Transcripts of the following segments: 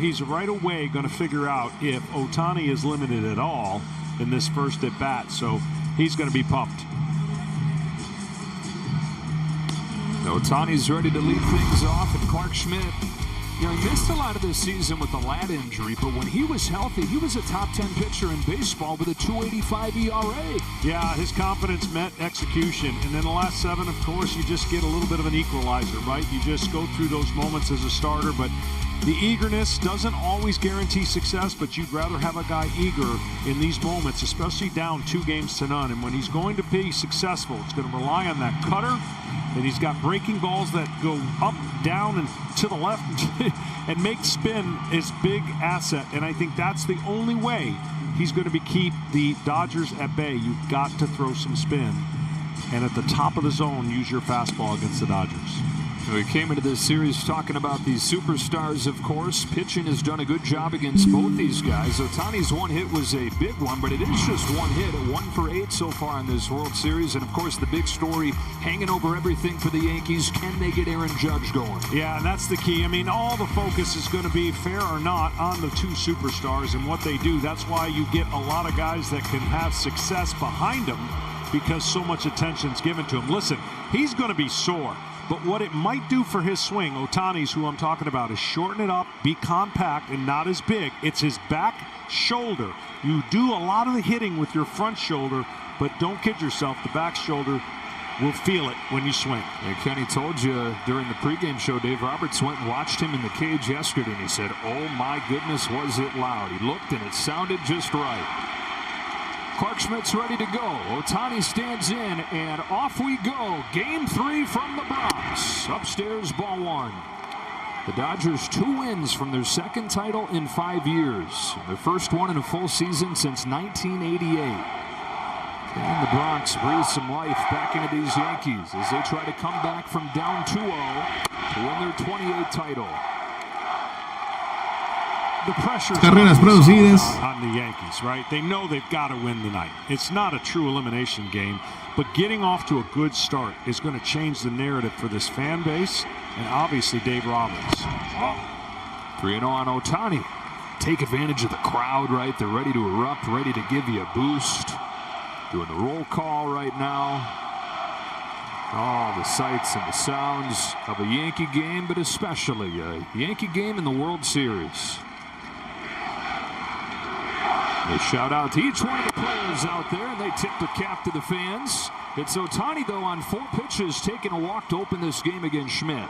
he's right away going to figure out if Ohtani is limited at all in this first at bat. So he's going to be pumped. Ohtani's ready to lead things off, and Clark Schmidt, you know, he missed a lot of this season with the lat injury, but when he was healthy, he was a top 10 pitcher in baseball with a 2.85 ERA. Yeah, his confidence met execution. And then the last 7, of course, you just get a little bit of an equalizer, right? You just go through those moments as a starter, but the eagerness doesn't always guarantee success, but you'd rather have a guy eager in these moments, especially down 2-0. And when he's going to be successful, it's going to rely on that cutter, and he's got breaking balls that go up, down, and to the left, and make spin his big asset. And I think that's the only way he's going to keep the Dodgers at bay. You've got to throw some spin, and at the top of the zone, use your fastball against the Dodgers. We came into this series talking about these superstars, of course. Pitching has done a good job against both these guys. Ohtani's one hit was a big one, but it is just one hit, 1 for 8 so far in this World Series. And, of course, the big story hanging over everything for the Yankees, can they get Aaron Judge going? Yeah, and that's the key. I mean, all the focus is going to be, fair or not, on the 2 superstars and what they do. That's why you get a lot of guys that can have success behind them, because so much attention's given to him. Listen, he's going to be sore. But what it might do for his swing, Ohtani's who I'm talking about, is shorten it up, be compact, and not as big. It's his back shoulder. You do a lot of the hitting with your front shoulder, but don't kid yourself, the back shoulder will feel it when you swing. And Kenny told you during the pregame show, Dave Roberts went and watched him in the cage yesterday, and he said, oh my goodness, was it loud. He looked, and it sounded just right. Clark Schmidt's ready to go. Ohtani stands in, and off we go. Game 3 from the Bronx. Upstairs, ball 1. The Dodgers 2 wins from their 2nd title in 5 years. Their first one in a full season since 1988. And the Bronx breathes some life back into these Yankees as they try to come back from down 2-0 to win their 28th title. The pressure carreras producidas on the Yankees, right? They know they've got to win tonight. It's not a true elimination game, but getting off to a good start is going to change the narrative for this fan base and obviously Dave Roberts. 3-0 on Ohtani. Take advantage of the crowd, right? They're ready to erupt, ready to give you a boost. Doing the roll call right now. All the sights and the sounds of a Yankee game, but especially a Yankee game in the World Series. They shout out to each one of the players out there, and they tip the cap to the fans. It's Ohtani, though, on 4 pitches, taking a walk to open this game against Schmidt.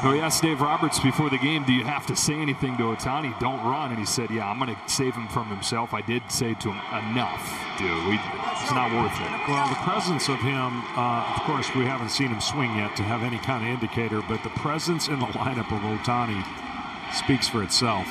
Oh, he asked Dave Roberts before the game, do you have to say anything to Ohtani? Don't run. And he said, yeah, I'm going to save him from himself. I did say to him, enough, dude. It's not worth it. Well, the presence of him, of course, we haven't seen him swing yet to have any kind of indicator, but the presence in the lineup of Ohtani speaks for itself.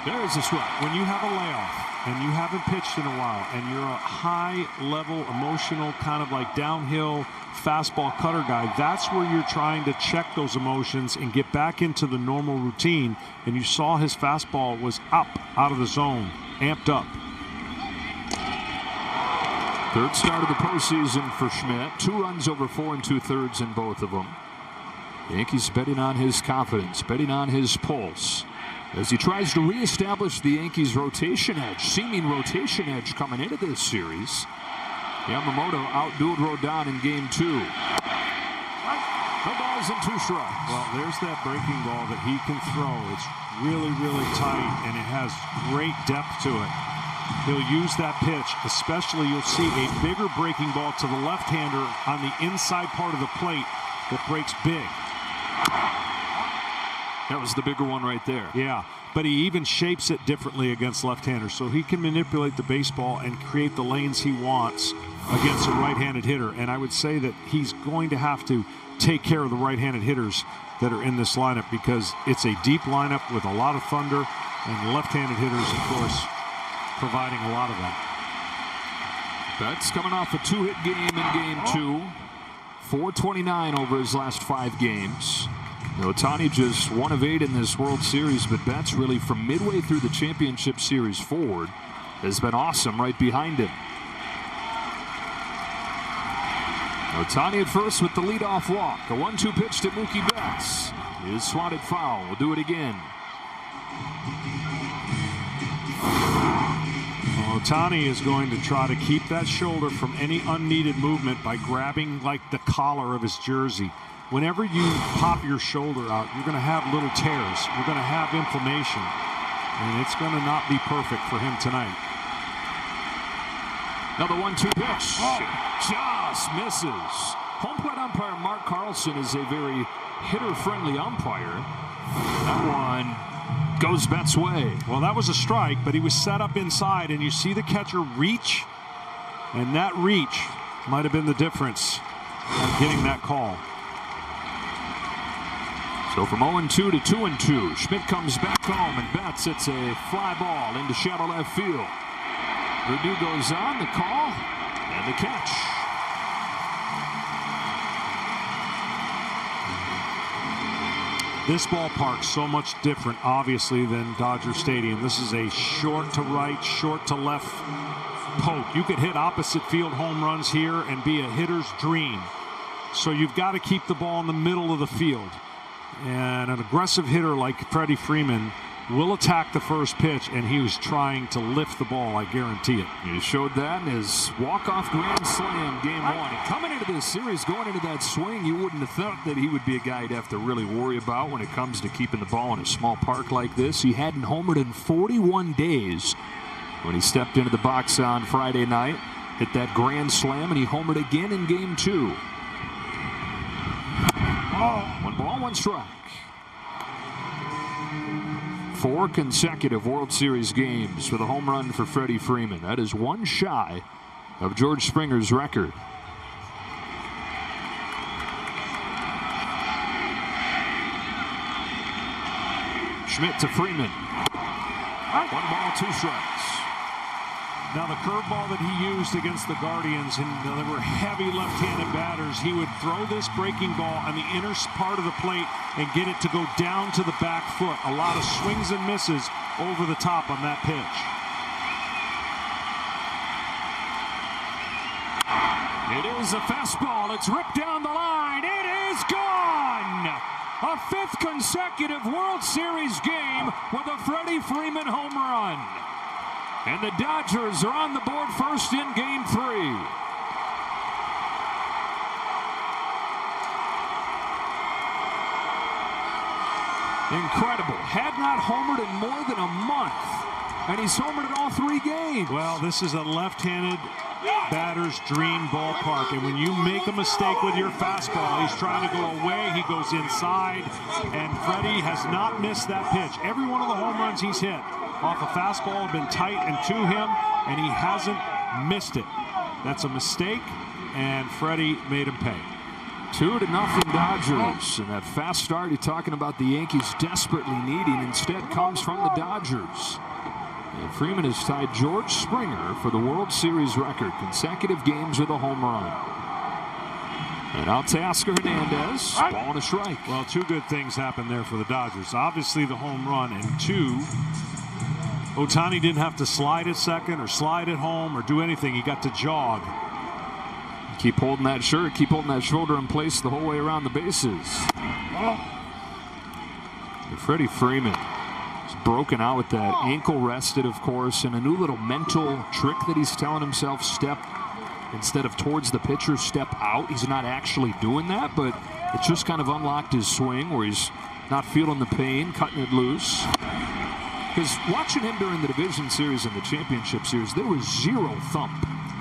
There's a strike. When you have a layoff and you haven't pitched in a while and you're a high-level, emotional, kind of like downhill fastball cutter guy, that's where you're trying to check those emotions and get back into the normal routine. And you saw his fastball was up out of the zone, amped up. Third start of the postseason for Schmidt. 2 runs over 4 2/3 in both of them. Yankees betting on his confidence, betting on his pulse, as he tries to reestablish the Yankees' rotation edge, seeming rotation edge coming into this series. Yamamoto outdueled Rodon in game 2. No balls and 2 strikes. Well, there's that breaking ball that he can throw. It's really, really tight, and it has great depth to it. He'll use that pitch, especially you'll see a bigger breaking ball to the left-hander on the inside part of the plate that breaks big. That was the bigger one right there. Yeah, but he even shapes it differently against left-handers, so he can manipulate the baseball and create the lanes he wants against a right-handed hitter. And I would say that he's going to have to take care of the right-handed hitters that are in this lineup, because it's a deep lineup with a lot of thunder, and left-handed hitters, of course, providing a lot of that. Betts coming off a 2-hit game in game 2. 429 over his last 5 games. Ohtani just 1 of 8 in this World Series, but Betts really from midway through the championship series forward has been awesome right behind him. Ohtani at first with the leadoff walk. A 1-2 pitch to Mookie Betts. Is swatted foul. We'll do it again. Ohtani is going to try to keep that shoulder from any unneeded movement by grabbing like the collar of his jersey. Whenever you pop your shoulder out, you're going to have little tears. You're going to have inflammation. And it's going to not be perfect for him tonight. Another 1-2 pitch. Just misses. Home plate umpire Mark Carlson is a very hitter-friendly umpire. That one goes Betts' way. Well, that was a strike, but he was set up inside, and you see the catcher reach, and that reach might have been the difference of getting that call. So from 0-2 to 2-2, Schmidt comes back home, and Betts hits a fly ball into shallow left field. Verdu goes on, the call, and the catch. This ballpark's so much different, obviously, than Dodger Stadium. This is a short to right, short to left poke. You could hit opposite field home runs here and be a hitter's dream. So you've got to keep the ball in the middle of the field. And an aggressive hitter like Freddie Freeman will attack the first pitch, and he was trying to lift the ball, I guarantee it. He showed that in his walk-off grand slam game one. And coming into this series, going into that swing, you wouldn't have thought that he would be a guy you'd have to really worry about when it comes to keeping the ball in a small park like this. He hadn't homered in 41 days when he stepped into the box on Friday night, hit that grand slam, and he homered again in game two. 1 ball, 1 strike. 4 consecutive World Series games with a home run for Freddie Freeman. That is 1 shy of George Springer's record. Schmidt to Freeman. 1 ball, 2 strikes. Now, the curveball that he used against the Guardians, and there were heavy left-handed batters, he would throw this breaking ball on the inner part of the plate and get it to go down to the back foot. A lot of swings and misses over the top on that pitch. It is a fastball. It's ripped down the line. It is gone. A 5th consecutive World Series game with a Freddie Freeman home run. And the Dodgers are on the board first in game 3. Incredible. Had not homered in more than a month. And he's homered in all 3 games. Well, this is a left-handed batter's dream ballpark. And when you make a mistake with your fastball, he's trying to go away. He goes inside. And Freddie has not missed that pitch. Every one of the home runs he's hit off a fastball have been tight and to him, and he hasn't missed it. That's a mistake, and Freddie made him pay. 2-0 Dodgers. And that fast start you're talking about the Yankees desperately needing instead comes from the Dodgers. And Freeman has tied George Springer for the World Series record. Consecutive games with a home run. And out to Oscar Hernandez. Ball and a strike. Well, 2 good things happened there for the Dodgers. Obviously the home run, and 2, Ohtani didn't have to slide at second or slide at home or do anything. He got to jog. Keep holding that shirt, keep holding that shoulder in place the whole way around the bases. And Freddie Freeman is broken out with that ankle rested, of course, and a new little mental trick that he's telling himself: step, instead of towards the pitcher, step out. He's not actually doing that, but it's just kind of unlocked his swing where he's not feeling the pain, cutting it loose. Because watching him during the division series and the championship series, there was 0 thump.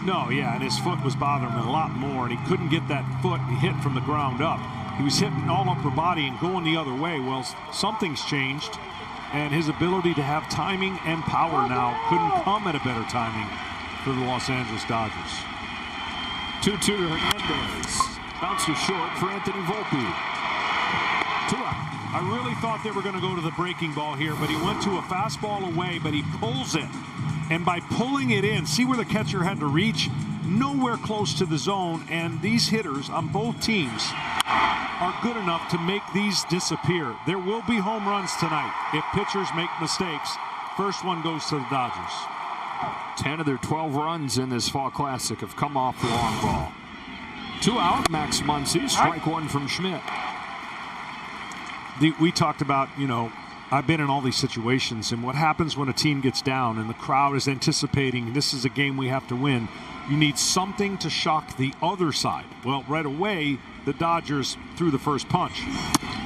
No, yeah, and his foot was bothering him a lot more, and he couldn't get that foot hit from the ground up. He was hitting all upper body and going the other way. Well, something's changed, and his ability to have timing and power now couldn't come at a better timing for the Los Angeles Dodgers. 2-2 to Hernandez. Bounces short for Anthony Volpe. 2-out. I really thought they were going to go to the breaking ball here, but he went to a fastball away, but he pulls it. And by pulling it in, see where the catcher had to reach? Nowhere close to the zone, and these hitters on both teams are good enough to make these disappear. There will be home runs tonight if pitchers make mistakes. First one goes to the Dodgers. 10 of their 12 runs in this Fall Classic have come off the long ball. 2 out, Max Muncy, strike 1 from Schmidt. We talked about, I've been in all these situations, and what happens when a team gets down and the crowd is anticipating this is a game we have to win. You need something to shock the other side. Well, right away, the Dodgers threw the first punch.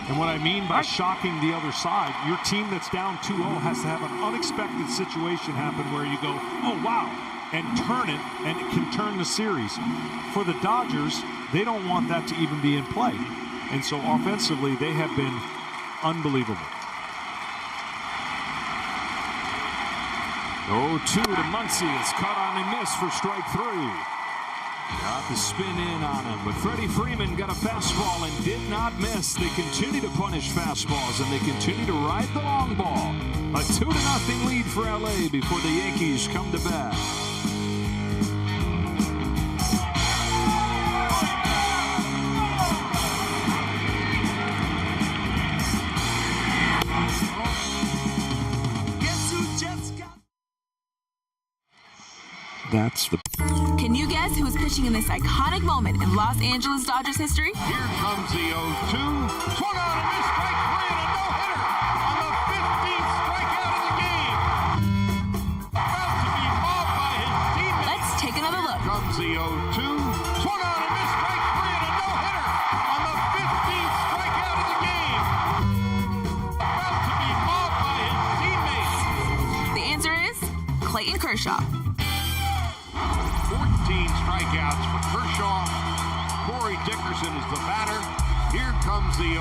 And what I mean by shocking the other side, your team that's down 2-0 has to have an unexpected situation happen where you go, oh, wow, and turn it, and it can turn the series. For the Dodgers, they don't want that to even be in play. And so offensively, they have been unbelievable. 0-2 to Muncy. It's caught on a miss for strike 3. Got the spin in on him, but Freddie Freeman got a fastball and did not miss. They continue to punish fastballs, and they continue to ride the long ball. A 2-0 lead for LA before the Yankees come to bat. That's the... Can you guess who is pitching in this iconic moment in Los Angeles Dodgers history? Here comes the 0-2. Swung on and missed, strike 3 and a no-hitter on the 15th strikeout of the game. About to be mauled by his teammates. Let's take another look. Comes the 0-2. Swung on and missed, strike 3 and a no-hitter on the 15th strikeout of the game. About to be mauled by his teammates. The answer is Clayton Kershaw. 14 strikeouts for Kershaw. Corey Dickerson is the batter. Here comes the 0-2.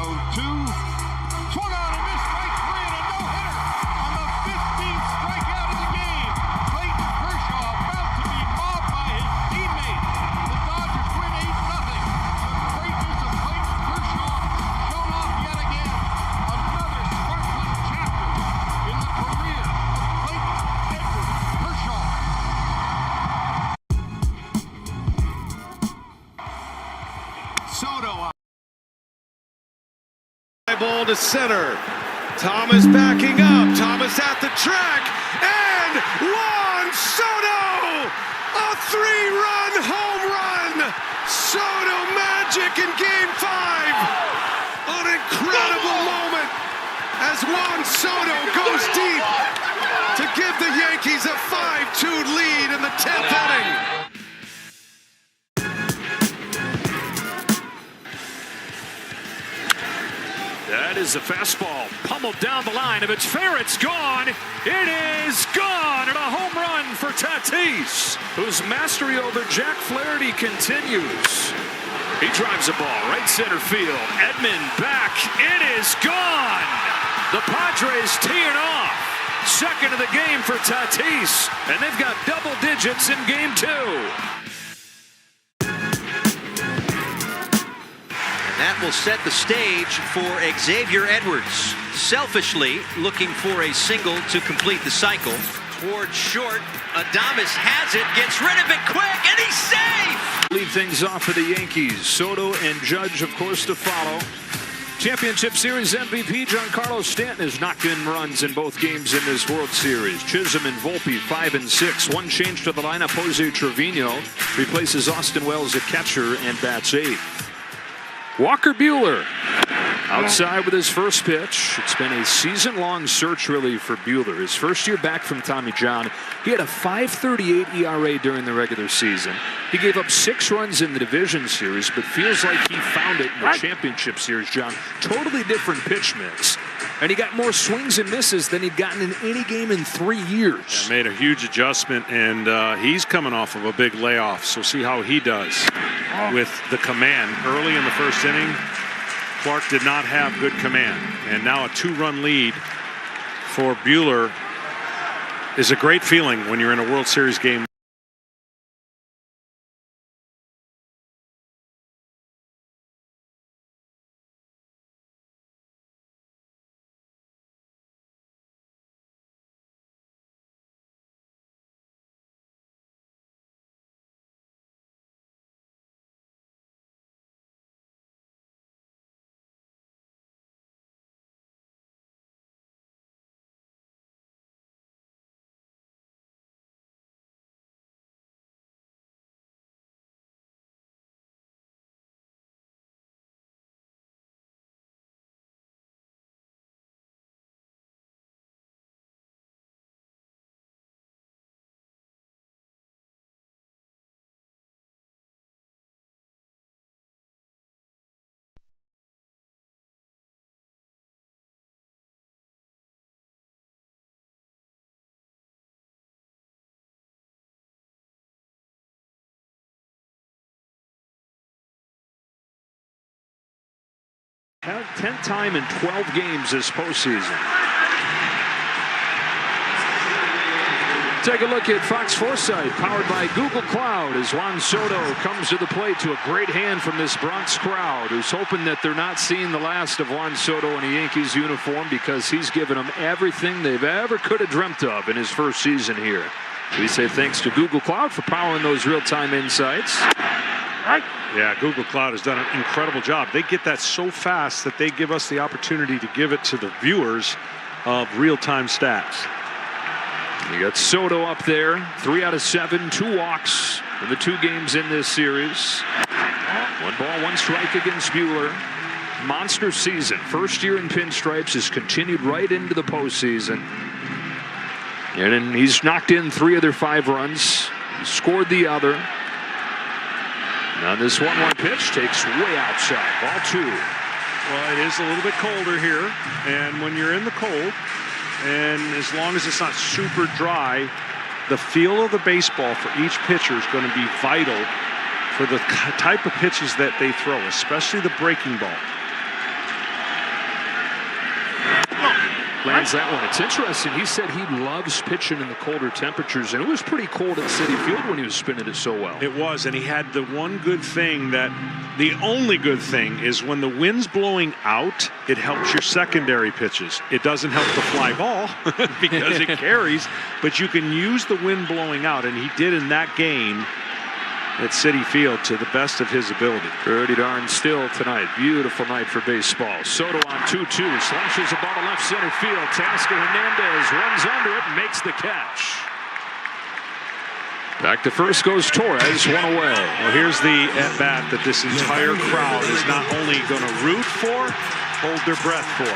Swung on and missed, strike 3 and a no-hitter on the 15th strikeout of the game. Clayton Kershaw about to be mauled by his teammates. The Dodgers win 8-0. The greatness of Clayton Kershaw shown off yet again. Another sparkling chapter in the career of Clayton Edward Kershaw. Soto. Ball to center. Thomas backing up. Thomas at the track. And Juan Soto! A 3-run home run! Soto magic in Game 5! An incredible moment as Juan Soto goes deep to give the Yankees a 5-2 lead in the 10th inning. That is a fastball pummeled down the line. If it's fair, it's gone. It is gone, and a home run for Tatis, whose mastery over Jack Flaherty continues. He drives a ball right center field. Edman back. It is gone. The Padres teeing off. Second of the game for Tatis, and they've got double digits in Game 2. That will set the stage for Xavier Edwards. Selfishly looking for a single to complete the cycle. Towards short, Adames has it, gets rid of it quick, and he's safe! Lead things off for the Yankees. Soto and Judge, of course, to follow. Championship Series MVP Giancarlo Stanton has knocked in runs in both games in this World Series. Chisholm and Volpe 5 and 6. One change to the lineup. Jose Trevino replaces Austin Wells at catcher and bats 8. Walker Buehler outside with his first pitch. It's been a season-long search, really, for Buehler. His first year back from Tommy John, he had a 5.38 ERA during the regular season. He gave up 6 runs in the division series, but feels like he found it in the championship series, John. Totally different pitch mix. And he got more swings and misses than he'd gotten in any game in 3 years. Yeah, made a huge adjustment, and he's coming off of a big layoff. So see how he does with the command. Early in the first inning, Clark did not have good command. And now a 2-run lead for Buehler is a great feeling when you're in a World Series game. 10th time in 12 games this postseason. Take a look at Fox Foresight, powered by Google Cloud, as Juan Soto comes to the plate to a great hand from this Bronx crowd, who's hoping that they're not seeing the last of Juan Soto in a Yankees uniform, because he's given them everything they've ever could have dreamt of in his first season here. We say thanks to Google Cloud for powering those real-time insights. Yeah, Google Cloud has done an incredible job. They get that so fast that they give us the opportunity to give it to the viewers of real-time stats. You got Soto up there, 3 out of 7, 2 walks in the 2 games in this series. 1 ball, 1 strike against Buehler. Monster season. First year in pinstripes, has continued right into the postseason. And then he's knocked in 3 of their 5 runs. He scored the other. Now this 1-1 pitch takes way outside. Ball 2. Well, it is a little bit colder here, and when you're in the cold, and as long as it's not super dry, the feel of the baseball for each pitcher is going to be vital for the type of pitches that they throw, especially the breaking ball. Lands that one. It's interesting. He said he loves pitching in the colder temperatures, and it was pretty cold at Citi Field when he was spinning it so well. It was, and he had the one good thing that the only good thing is when the wind's blowing out, it helps your secondary pitches. It doesn't help the fly ball because it carries, but you can use the wind blowing out, and he did in that game at Citi Field to the best of his ability. Pretty darn still tonight. Beautiful night for baseball. Soto on 2-2, slashes a ball to left center field. Teoscar Hernandez runs under it and makes the catch. Back to first goes Torres, 1 away. Well, here's the at-bat that this entire crowd is not only going to root for, hold their breath for.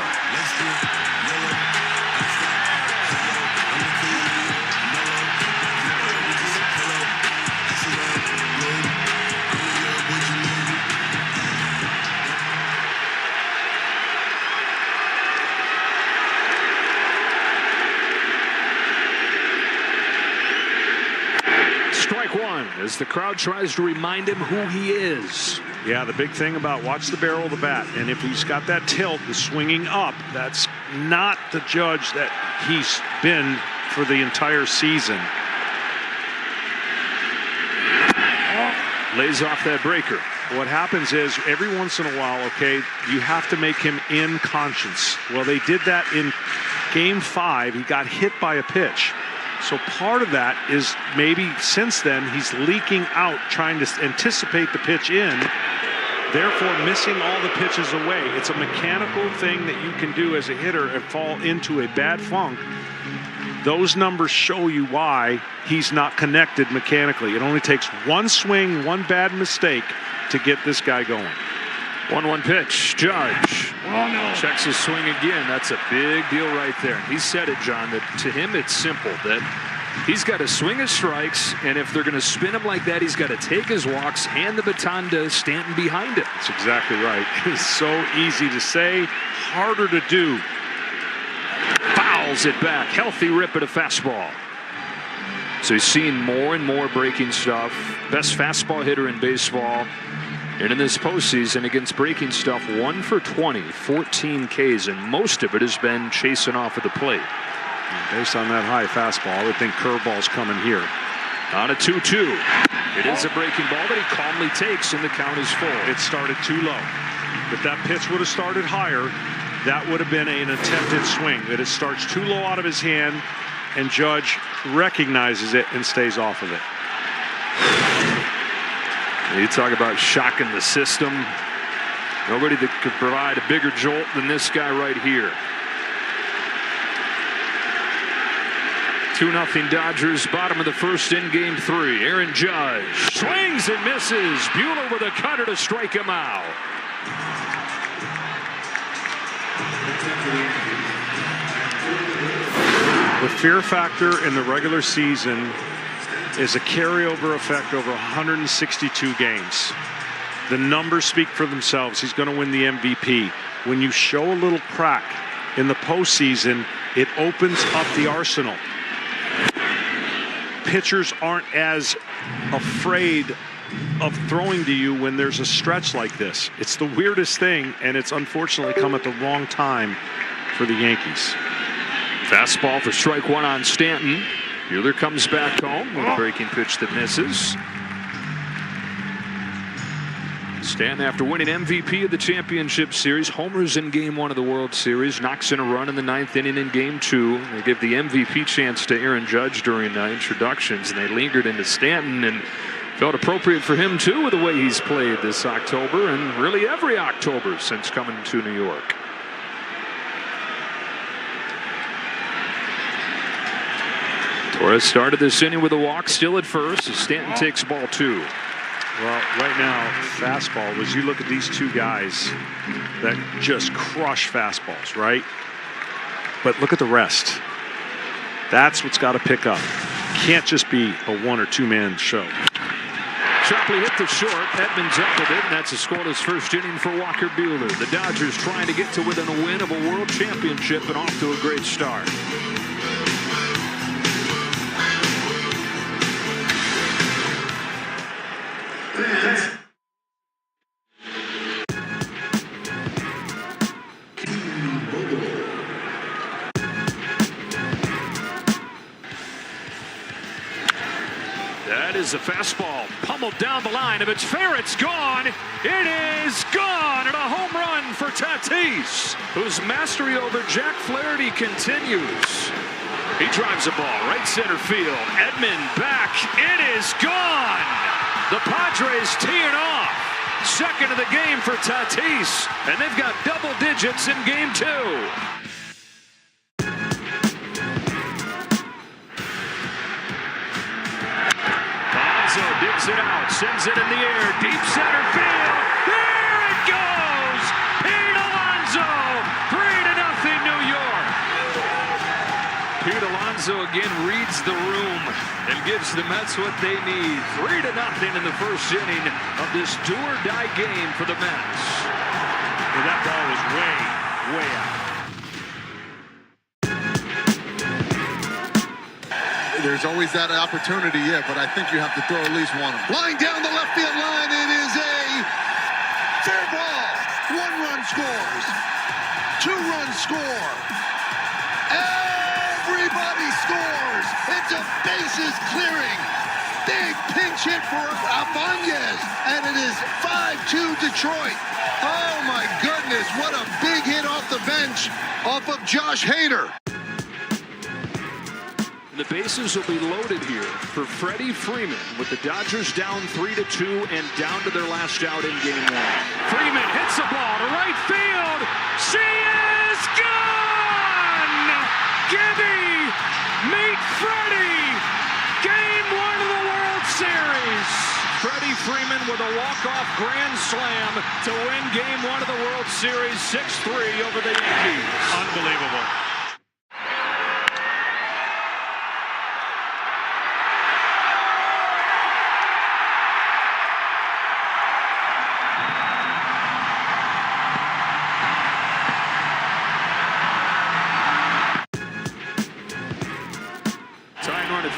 Strike 1 as the crowd tries to remind him who he is. Yeah, the big thing about watch the barrel of the bat, and if he's got that tilt and swinging up, that's not the Judge that he's been for the entire season. Lays off that breaker. What happens is every once in a while, okay, you have to make him in conscience. Well, they did that in Game 5. He got hit by a pitch. So part of that is maybe since then he's leaking out, trying to anticipate the pitch in, therefore missing all the pitches away. It's a mechanical thing that you can do as a hitter and fall into a bad funk. Those numbers show you why he's not connected mechanically. It only takes 1 swing, 1 bad mistake to get this guy going. 1-1 pitch. Judge checks his swing again. That's a big deal right there. And he said it, John, that to him it's simple, that he's got to swing his strikes, and if they're going to spin him like that, he's got to take his walks, hand the baton to Stanton behind him. That's exactly right. It's so easy to say, harder to do. Fouls it back. Healthy rip at a fastball. So he's seeing more and more breaking stuff. Best fastball hitter in baseball. And in this postseason against breaking stuff, 1 for 20, 14 Ks, and most of it has been chasing off of the plate. Based on that high fastball, I would think curveball's coming here. On a 2-2. It is a breaking ball that he calmly takes, and the count is full. It started too low. If that pitch would have started higher, that would have been an attempted swing. That it starts too low out of his hand, and Judge recognizes it and stays off of it. You talk about shocking the system. Nobody that could provide a bigger jolt than this guy right here. 2-0 Dodgers, bottom of the first in Game 3. Aaron Judge swings and misses. Buehler with a cutter to strike him out. The fear factor in the regular season is a carryover effect over 162 games. The numbers speak for themselves. He's going to win the MVP. When you show a little crack in the postseason, it opens up the arsenal. Pitchers aren't as afraid of throwing to you when there's a stretch like this. It's the weirdest thing, and it's unfortunately come at the wrong time for the Yankees. Fastball for strike one on Stanton. Buehler comes back home with a breaking pitch that misses. Stanton, after winning MVP of the championship series, homers in game one of the World Series, knocks in a run in the ninth inning in game two. They give the MVP chance to Aaron Judge during introductions, and they lingered into Stanton, and felt appropriate for him too with the way he's played this October, and really every October since coming to New York. Torres started this inning with a walk, still at first, as Stanton takes ball two. Well, right now, fastball, as you look at these two guys that just crush fastballs, right? But look at the rest. That's what's got to pick up. Can't just be a one or two man show. Sharply hit the short. Edmonds up with it, and that's a scoreless first inning for Walker Buehler. The Dodgers trying to get to within a win of a world championship and off to a great start. That is a fastball pummeled down the line. If it's fair, it's gone. It is gone, and a home run for Tatis, whose mastery over Jack Flaherty continues. He drives the ball right center field. Edman back. It is gone. The Padres teeing off. Second of the game for Tatis, and they've got double digits in game two. Digs it out, sends it in the air, deep center field. There it goes! Pete Alonso, 3-0 New York. Pete Alonso again reads the room and gives the Mets what they need. 3-0 in the first inning of this do-or-die game for the Mets. Well, that ball was way out. There's always that opportunity, yeah, but I think you have to throw at least one. Line down the left field line, it is a fair ball. 1 run scores. 2 runs score. Everybody scores. It's a bases clearing. Big pinch hit for Abanez, and it is 5-2 Detroit. Oh my goodness, what a big hit off the bench off of Josh Hader. The bases will be loaded here for Freddie Freeman with the Dodgers down 3-2 and down to their last out in game one. Freeman hits the ball to right field. She is gone! Gibby, meet Freddie! Game one of the World Series. Freddie Freeman with a walk-off grand slam to win game one of the World Series 6-3 over the Yankees. Unbelievable.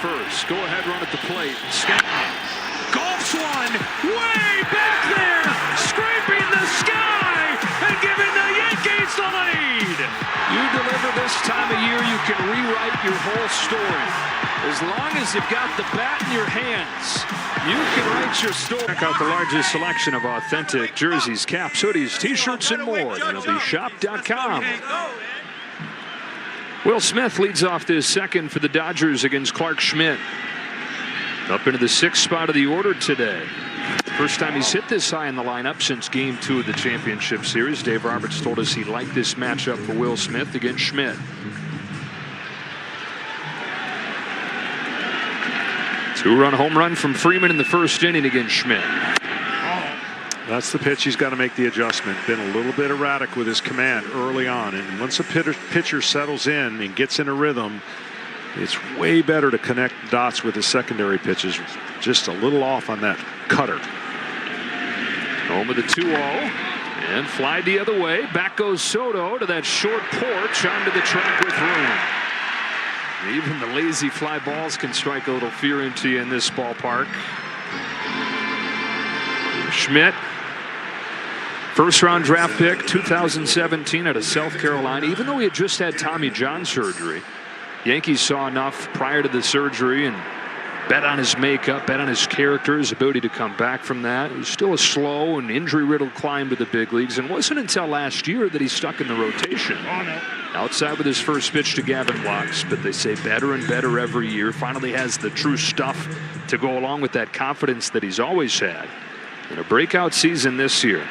First, go ahead run at the plate. Stanton golfs one way back there, scraping the sky and giving the Yankees the lead. You deliver this time of year, you can rewrite your whole story. As long as you've got the bat in your hands, you can write your story. Check out the largest selection of authentic jerseys, caps, hoodies, t-shirts, and more. MLBshop.com. Will Smith leads off this second for the Dodgers against Clark Schmidt. Up into the 6th spot of the order today. First time he's hit this high in the lineup since game 2 of the championship series. Dave Roberts told us he liked this matchup for Will Smith against Schmidt. Two-run home run from Freeman in the first inning against Schmidt. That's the pitch he's got to make the adjustment. Been a little bit erratic with his command early on, and once a pitcher settles in and gets in a rhythm, it's way better to connect dots with his secondary pitches. Just a little off on that cutter. Home of the 2-0 and fly the other way. Back goes Soto to that short porch onto the track with room. Even the lazy fly balls can strike a little fear into you in this ballpark. Schmidt, first-round draft pick, 2017 out of South Carolina. Even though he had just had Tommy John surgery, Yankees saw enough prior to the surgery and bet on his makeup, bet on his character, his ability to come back from that. It was still a slow and injury-riddled climb to the big leagues, and it wasn't until last year that he stuck in the rotation. Outside with his first pitch to Gavin Lux, but they say better and better every year. Finally has the true stuff to go along with that confidence that he's always had. In a breakout season this year.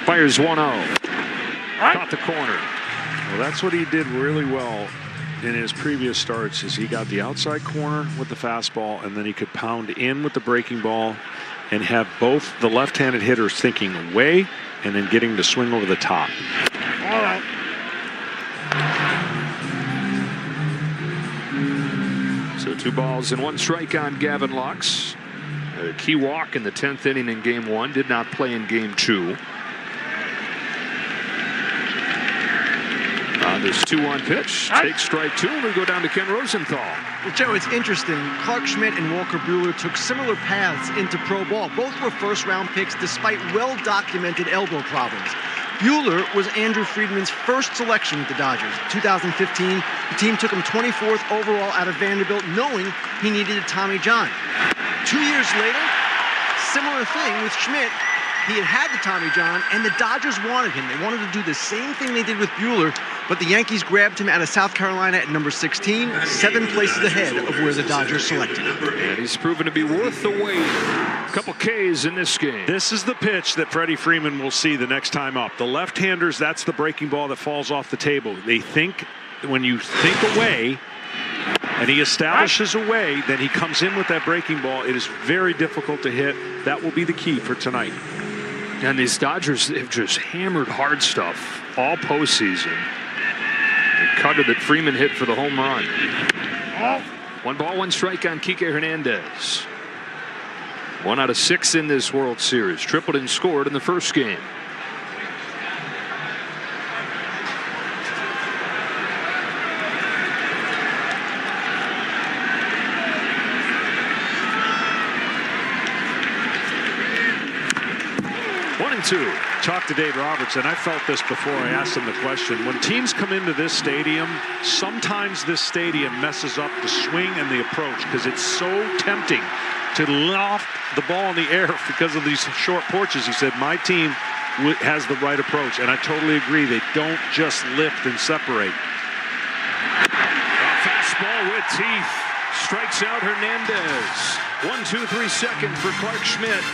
Fires 1-0. Caught the corner. Well, that's what he did really well in his previous starts, is he got the outside corner with the fastball, and then he could pound in with the breaking ball and have both the left-handed hitters thinking away and then getting to swing over the top. All right. So 2 balls and 1 strike on Gavin Lux. A key walk in the 10th inning in Game 1. Did not play in Game 2. This 2-1 pitch. Takes strike 2, and we go down to Ken Rosenthal. Well, Joe, it's interesting. Clark Schmidt and Walker Buehler took similar paths into pro ball. Both were first-round picks despite well-documented elbow problems. Buehler was Andrew Friedman's first selection with the Dodgers. In 2015, the team took him 24th overall out of Vanderbilt, knowing he needed a Tommy John. 2 years later, similar thing with Schmidt. He had the Tommy John, and the Dodgers wanted him. They wanted to do the same thing they did with Buehler, but the Yankees grabbed him out of South Carolina at number 16, 7 places ahead of where the Dodgers selected him. And he's proven to be worth the wait. A couple Ks in this game. This is the pitch that Freddie Freeman will see the next time up. The left-handers, that's the breaking ball that falls off the table. They think, when you think away, and he establishes a way, then he comes in with that breaking ball. It is very difficult to hit. That will be the key for tonight. And these Dodgers have just hammered hard stuff all postseason. The cutter that Freeman hit for the home run. 1 ball, 1 strike on Kike Hernandez. 1 out of 6 in this World Series. Tripled and scored in the first game. Talked to Dave Roberts, and I felt this before I asked him the question. When teams come into this stadium, sometimes this stadium messes up the swing and the approach because it's so tempting to loft the ball in the air because of these short porches. He said, my team has the right approach, and I totally agree. They don't just lift and separate. A fastball with teeth. Strikes out Hernandez. 1-2-3 second for Clark Schmidt.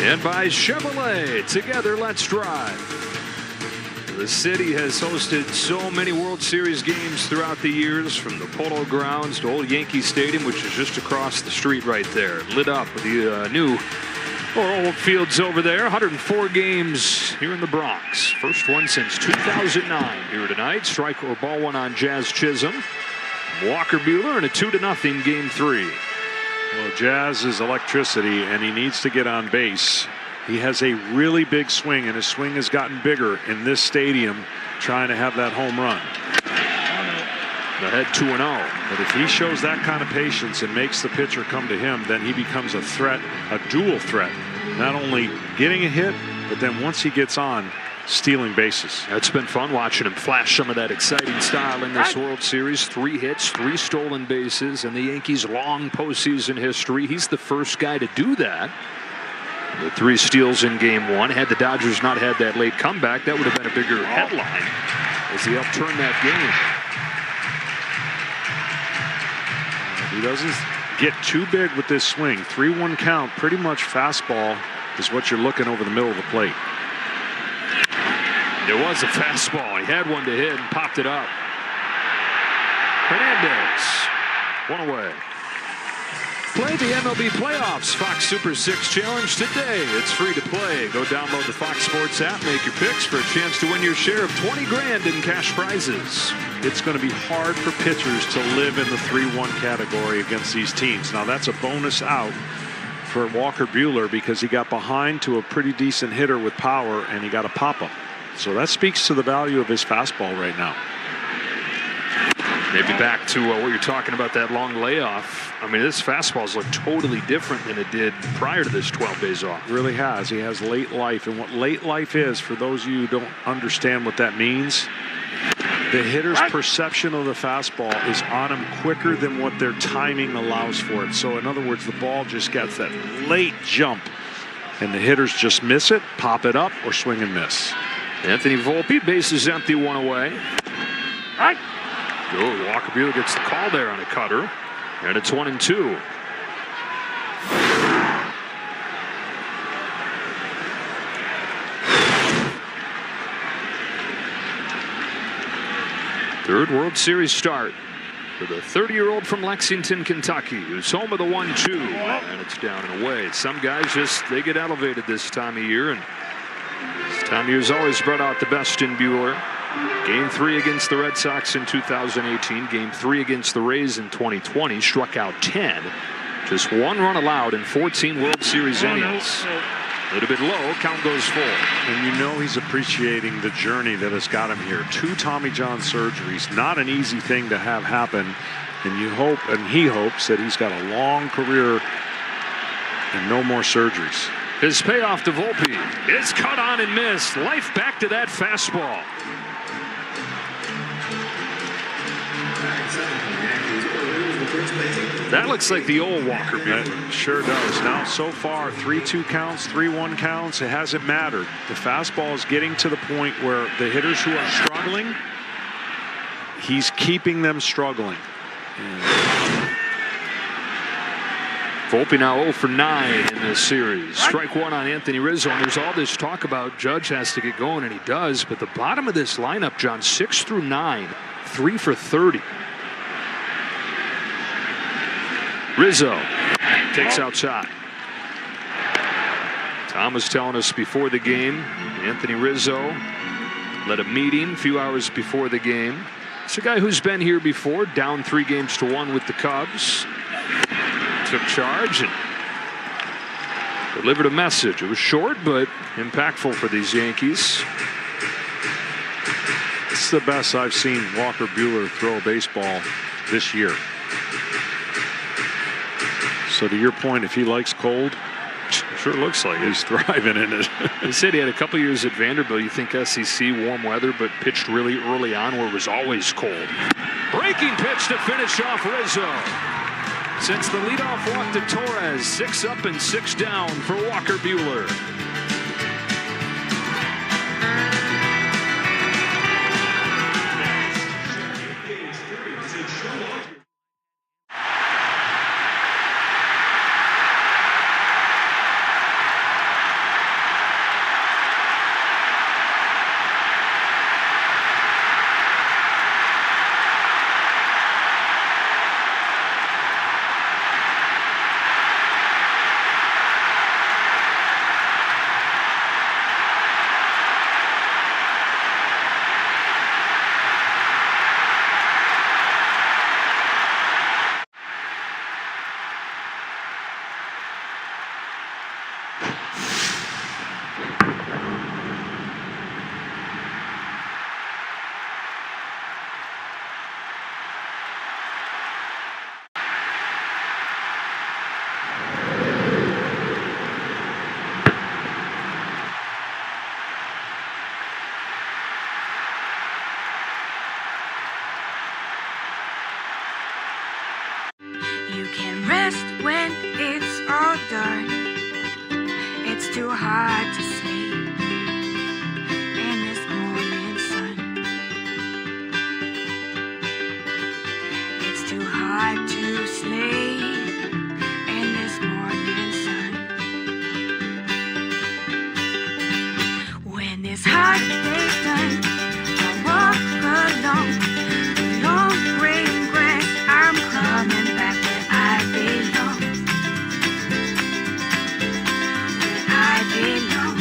And by Chevrolet, together let's drive. The city has hosted so many World Series games throughout the years, from the Polo Grounds to Old Yankee Stadium, which is just across the street right there, lit up with the new old fields over there. 104 games here in the Bronx. First one since 2009 here tonight. Strike or ball one on Jazz Chisholm. Walker Buehler in a 2-0 game 3. Well, Jazz is electricity, and he needs to get on base. He has a really big swing, and his swing has gotten bigger in this stadium trying to have that home run. Ahead 2-0. But if he shows that kind of patience and makes the pitcher come to him, then he becomes a threat, a dual threat. Not only getting a hit, but then once he gets on, stealing bases. It's been fun watching him flash some of that exciting style in this World Series. 3 hits, 3 stolen bases in the Yankees' long postseason history. He's the first guy to do that. The 3 steals in game 1. Had the Dodgers not had that late comeback, that would have been a bigger headline as he upturned that game. He doesn't get too big with this swing. 3-1 count, pretty much fastball is what you're looking over the middle of the plate. It was a fastball. He had one to hit and popped it up. Hernandez, 1 away. Play the MLB playoffs. Fox Super 6 Challenge today. It's free to play. Go download the Fox Sports app, make your picks for a chance to win your share of $20 grand in cash prizes. It's going to be hard for pitchers to live in the 3-1 category against these teams. Now, that's a bonus out for Walker Buehler because he got behind to a pretty decent hitter with power, and he got a pop-up. So that speaks to the value of his fastball right now. Maybe back to what you're talking about, that long layoff. I mean, this fastball's look totally different than it did prior to this 12 days off. It really has. He has late life. And what late life is, for those of you who don't understand what that means, the hitter's perception of the fastball is on him quicker than what their timing allows for it. So, in other words, the ball just gets that late jump, and the hitters just miss it, pop it up, or swing and miss. Anthony Volpe, bases empty, 1 away. Oh, Walker Buehler gets the call there on a cutter, and it's 1-2. Third World Series start for the 30-year-old from Lexington, Kentucky, who's home of the 1-2, and it's down and away. Some guys they get elevated this time of year, and this time of year has always brought out the best in Buehler. Game 3 against the Red Sox in 2018. Game 3 against the Rays in 2020. Struck out 10. Just 1 run allowed in 14 World Series innings. A little bit low. Count goes full. And you know he's appreciating the journey that has got him here. 2 Tommy John surgeries. Not an easy thing to have happen. And you hope, and he hopes, that he's got a long career and no more surgeries. His payoff to Volpe is cut on and missed. Life back to that fastball. That looks like the old Walker Buehler. It sure does. Now, so far, 3-2 counts, 3-1 counts. It hasn't mattered. The fastball is getting to the point where the hitters who are struggling, he's keeping them struggling. Volpe now 0 for 9 in this series. Strike 1 on Anthony Rizzo. And there's all this talk about Judge has to get going, and he does. But the bottom of this lineup, John, 6 through 9, 3 for 30. Rizzo takes outside. Tom was telling us before the game, Anthony Rizzo led a meeting a few hours before the game. It's a guy who's been here before, down 3-1 with the Cubs. Took charge and delivered a message. It was short, but impactful for these Yankees. It's the best I've seen Walker Buehler throw a baseball this year. So to your point, if he likes cold, sure looks like he's thriving in it. He said he had a couple years at Vanderbilt. You think SEC, warm weather, but pitched really early on where it was always cold. Breaking pitch to finish off Rizzo. Since the leadoff walk to Torres, 6 up and 6 down for Walker Buehler. You can rest when it's all done. It's too hard to sleep in this morning sun. It's too hard to sleep in this morning sun. When this hard day's done, I walk along the long green grass. I'm coming back where I belong. Where I belong.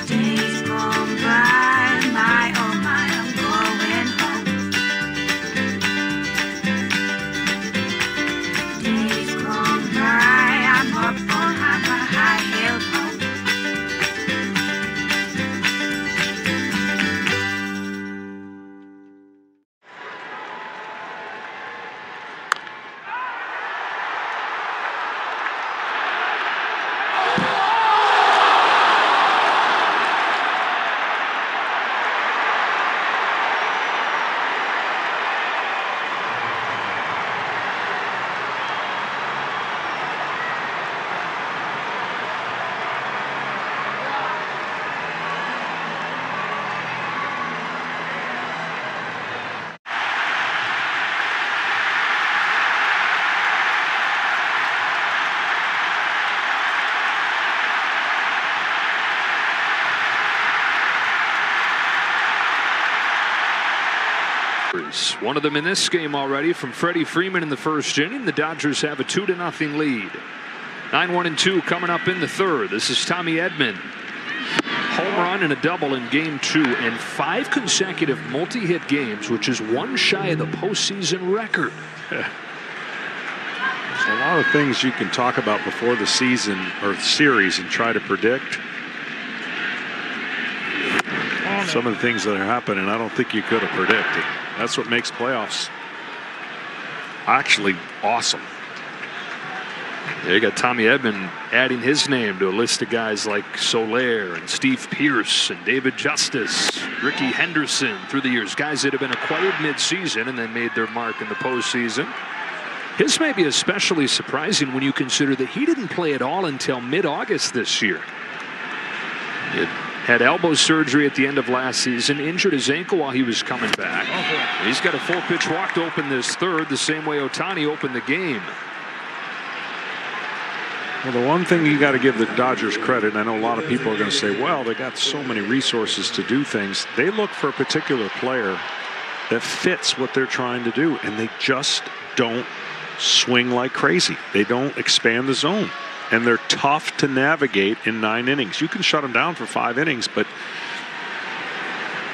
Days gone by, my oh my, I'm going home. Days gone by, I'm up on my high-heeled home. One of them in this game already from Freddie Freeman in the first inning. The Dodgers have a 2-0 lead. 9-1-2 coming up in the third. This is Tommy Edman. Home run and a double in game 2 and 5 consecutive multi-hit games, which is one shy of the postseason record. There's a lot of things you can talk about before the season or series and try to predict. Some of the things that are happening, I don't think you could have predicted. That's what makes playoffs actually awesome. Yeah, you got Tommy Edman adding his name to a list of guys like Soler and Steve Pearce and David Justice, Ricky Henderson through the years, guys that have been acquired mid-season and then made their mark in the postseason. His may be especially surprising when you consider that he didn't play at all until mid-August this year. He had elbow surgery at the end of last season, injured his ankle while he was coming back. He's got a full pitch walk to open this third, the same way Ohtani opened the game. Well, the one thing you got to give the Dodgers credit, and I know a lot of people are going to say, well, they got so many resources to do things. They look for a particular player that fits what they're trying to do, and they just don't swing like crazy. They don't expand the zone. And they're tough to navigate in 9 innings. You can shut them down for 5 innings, but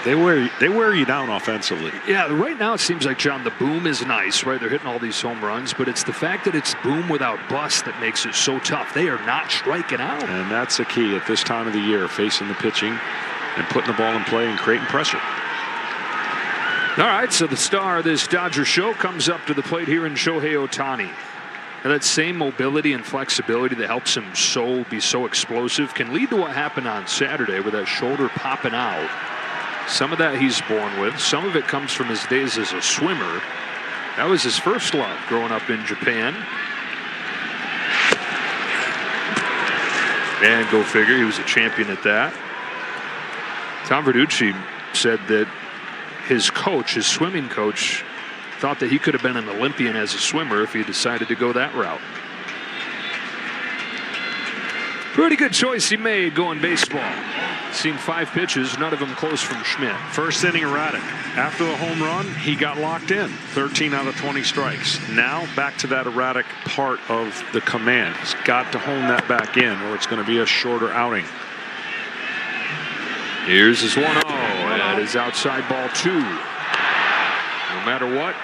they wear you down offensively. Yeah, right now it seems like, John, the boom is nice, right? They're hitting all these home runs, but it's the fact that it's boom without bust that makes it so tough. They are not striking out. And that's the key at this time of the year, facing the pitching and putting the ball in play and creating pressure. All right, so the star of this Dodger show comes up to the plate here in Shohei Ohtani. And that same mobility and flexibility that helps him be so explosive can lead to what happened on Saturday with that shoulder popping out. Some of that he's born with. Some of it comes from his days as a swimmer. That was his first love growing up in Japan. And go figure, he was a champion at that. Tom Verducci said that his coach, his swimming coach, thought that he could have been an Olympian as a swimmer if he decided to go that route. Pretty good choice he made going baseball. Seen 5 pitches, none of them close from Schmidt. First inning erratic. After the home run, he got locked in. 13 out of 20 strikes. Now back to that erratic part of the command. He's got to hone that back in or it's going to be a shorter outing. Here's his 1-0. That is outside ball 2. No matter what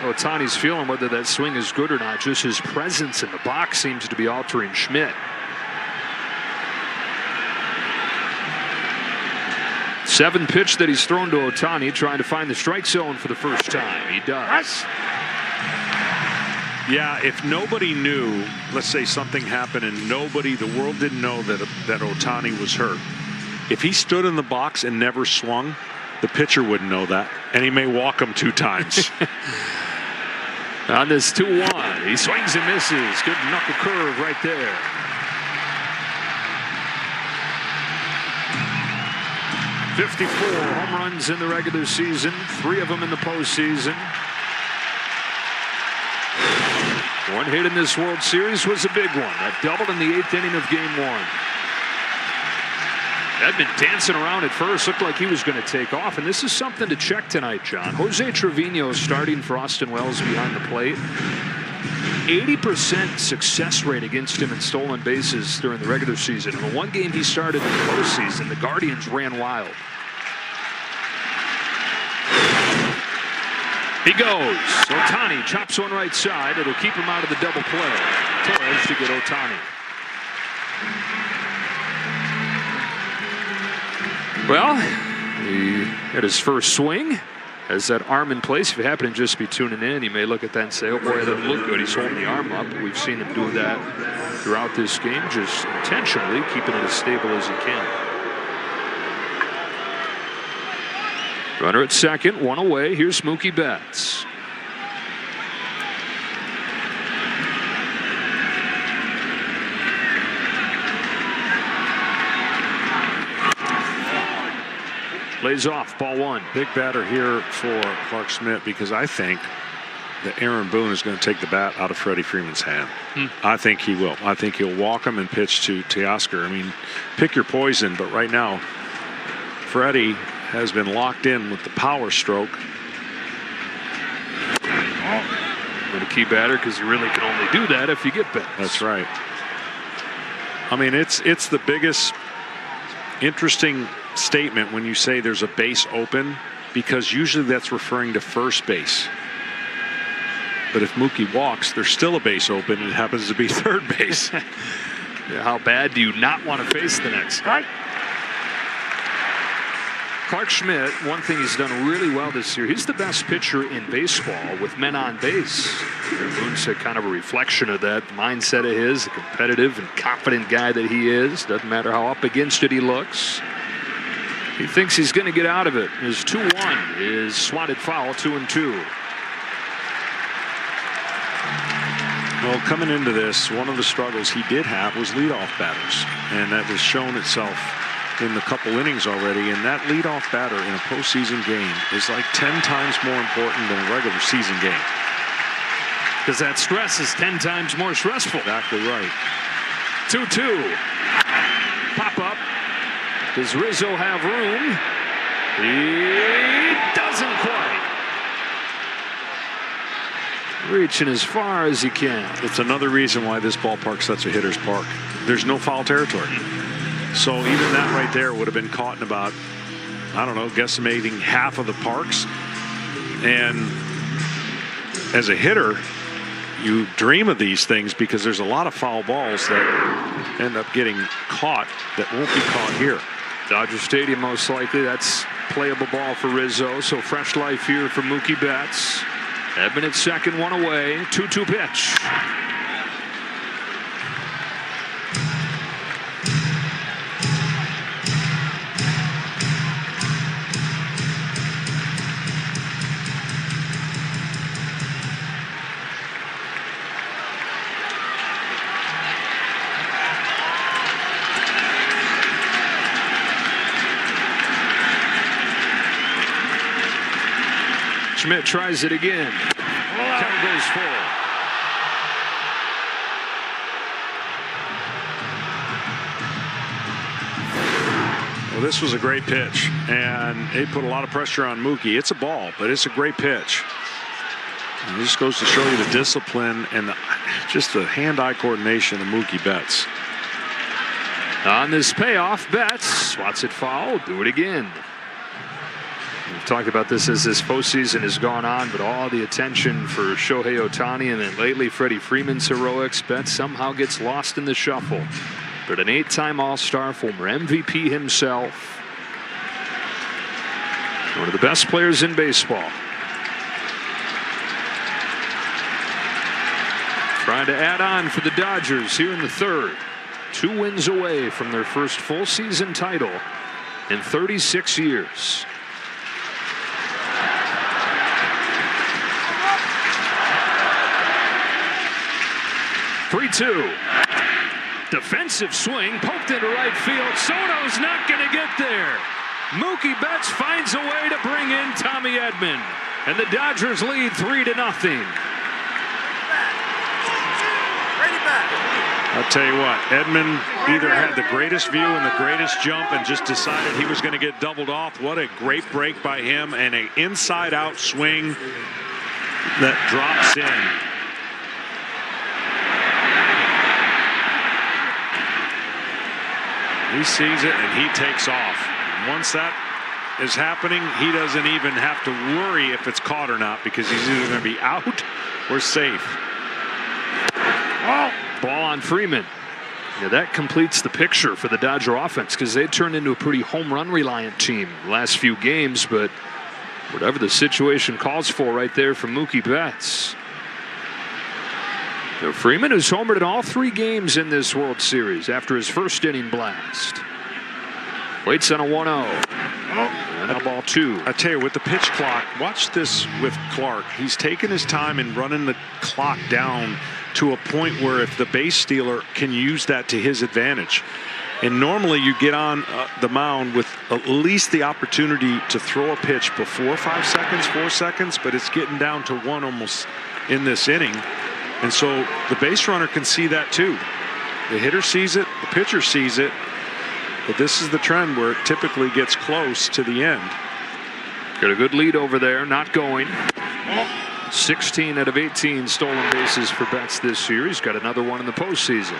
Ohtani's feeling, whether that swing is good or not, just his presence in the box seems to be altering Schmidt. 7th pitch that he's thrown to Ohtani, trying to find the strike zone for the first time. He does. Yeah, if nobody knew, let's say something happened and the world didn't know that Ohtani was hurt. If he stood in the box and never swung, The pitcher wouldn't know that, and he may walk him 2 times. On this 2-1, he swings and misses. Good knuckle curve right there. '54 home runs in the regular season, 3 of them in the postseason. 1 hit in this World Series was a big one. That doubled in the 8th inning of Game 1. Edman dancing around at first, looked like he was going to take off, and this is something to check tonight, John. Jose Trevino starting for Austin Wells behind the plate. 80% success rate against him in stolen bases during the regular season. In the 1 game he started in the postseason, the Guardians ran wild. He goes. Ohtani chops one right side. It'll keep him out of the double play. Torres to get Ohtani. Well, he had his first swing. Has that arm in place. If you happen to just be tuning in, you may look at that and say, oh boy, that doesn't look good. He's holding the arm up. We've seen him do that throughout this game, just intentionally keeping it as stable as he can. Runner at second, 1 away. Here's Mookie Betts. Lays off, ball 1. Big batter here for Clark Schmidt, because I think that Aaron Boone is going to take the bat out of Freddie Freeman's hand. I think he will. I think he'll walk him and pitch to Teoscar. I mean, pick your poison, but right now, Freddie has been locked in with the power stroke. And a key batter, because you really can only do that if you get Betts. That's right. I mean, it's the biggest interesting statement when you say there's a base open, because usually that's referring to first base. But if Mookie walks, there's still a base open. It happens to be third base. Yeah, how bad do you not want to face the next guy? Clark Schmidt, one thing he's done really well this year, he's the best pitcher in baseball with men on base. Boone's kind of a reflection of that mindset of his, the competitive and confident guy that he is. Doesn't matter how up against it he looks. He thinks he's going to get out of it. His 2-1 is swatted foul, 2-2. Well, coming into this, one of the struggles he did have was leadoff batters, and that has shown itself in the couple innings already. And that leadoff batter in a postseason game is like 10 times more important than a regular season game, because that stress is 10 times more stressful. Exactly right. 2-2. Pop up. Does Rizzo have room? He doesn't quite. Reaching as far as he can. It's another reason why this ballpark's such a hitter's park. There's no foul territory. So even that right there would have been caught in about, I don't know, guesstimating half of the parks. And as a hitter, you dream of these things, because there's a lot of foul balls that end up getting caught that won't be caught here. Dodger Stadium, most likely. That's playable ball for Rizzo. So fresh life here for Mookie Betts. Edman at second, 1 away. 2-2 pitch. Schmidt tries it again. Count goes full. Well, this was a great pitch, and it put a lot of pressure on Mookie. It's a ball, but it's a great pitch. And this goes to show you the discipline and just the hand-eye coordination of Mookie Betts. On this payoff, Betts swats it foul. Do it again. We've talked about this as this postseason has gone on, but all the attention for Shohei Ohtani and then lately Freddie Freeman's heroics, Betts somehow gets lost in the shuffle. But an 8-time All-Star, former MVP himself, one of the best players in baseball. Trying to add on for the Dodgers here in the third. 2 wins away from their first full season title in 36 years. 3-2. Defensive swing, poked into right field. Soto's not going to get there. Mookie Betts finds a way to bring in Tommy Edman. And the Dodgers lead 3-0. I'll tell you what, Edman either had the greatest view and the greatest jump and just decided he was going to get doubled off. What a great break by him, and an inside-out swing that drops in. He sees it and he takes off. Once that is happening, he doesn't even have to worry if it's caught or not, because he's either going to be out or safe. Oh, ball on Freeman. Yeah, that completes the picture for the Dodger offense, because they turned into a pretty home run reliant team last few games, but whatever the situation calls for right there from Mookie Betts. So Freeman, who's homered in all 3 games in this World Series after his first inning blast. Waits on a 1-0. And a ball 2. I tell you, with the pitch clock, watch this with Clark. He's taking his time and running the clock down to a point where if the base stealer can use that to his advantage. And normally you get on the mound with at least the opportunity to throw a pitch before 5 seconds, 4 seconds, but it's getting down to 1 almost in this inning. And so the base runner can see that too. The hitter sees it, the pitcher sees it, but this is the trend where it typically gets close to the end. Got a good lead over there, not going. 16 out of 18 stolen bases for Betts this year. He's got another one in the postseason.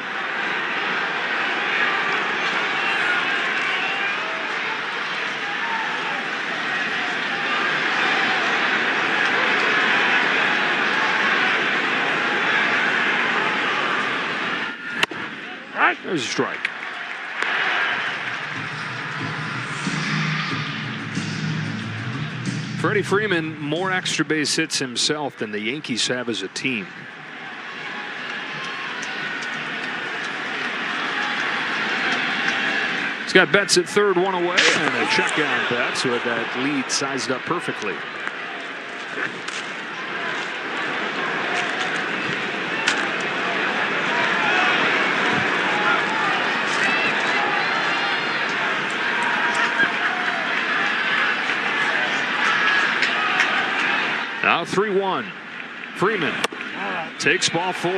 There's a strike. Freddie Freeman, more extra base hits himself than the Yankees have as a team. He's got Betts at third, 1 away, and a check on Betts, who had that lead sized up perfectly. Now 3-1. Freeman takes ball 4.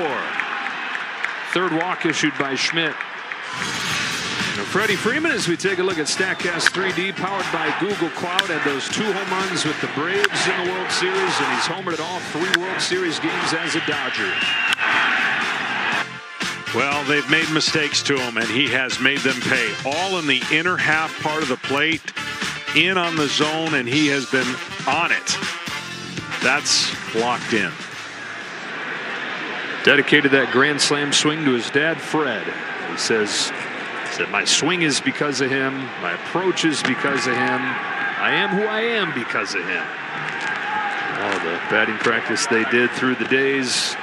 Third walk issued by Schmidt. Now Freddie Freeman, as we take a look at StatCast 3D, powered by Google Cloud, had those 2 home runs with the Braves in the World Series, and he's homered at all 3 World Series games as a Dodger. Well, they've made mistakes to him, and he has made them pay. All in the inner half part of the plate, in on the zone, and he has been on it. That's locked in. Dedicated that grand slam swing to his dad, Fred. He said, my swing is because of him. My approach is because of him. I am who I am because of him. All the batting practice they did through the days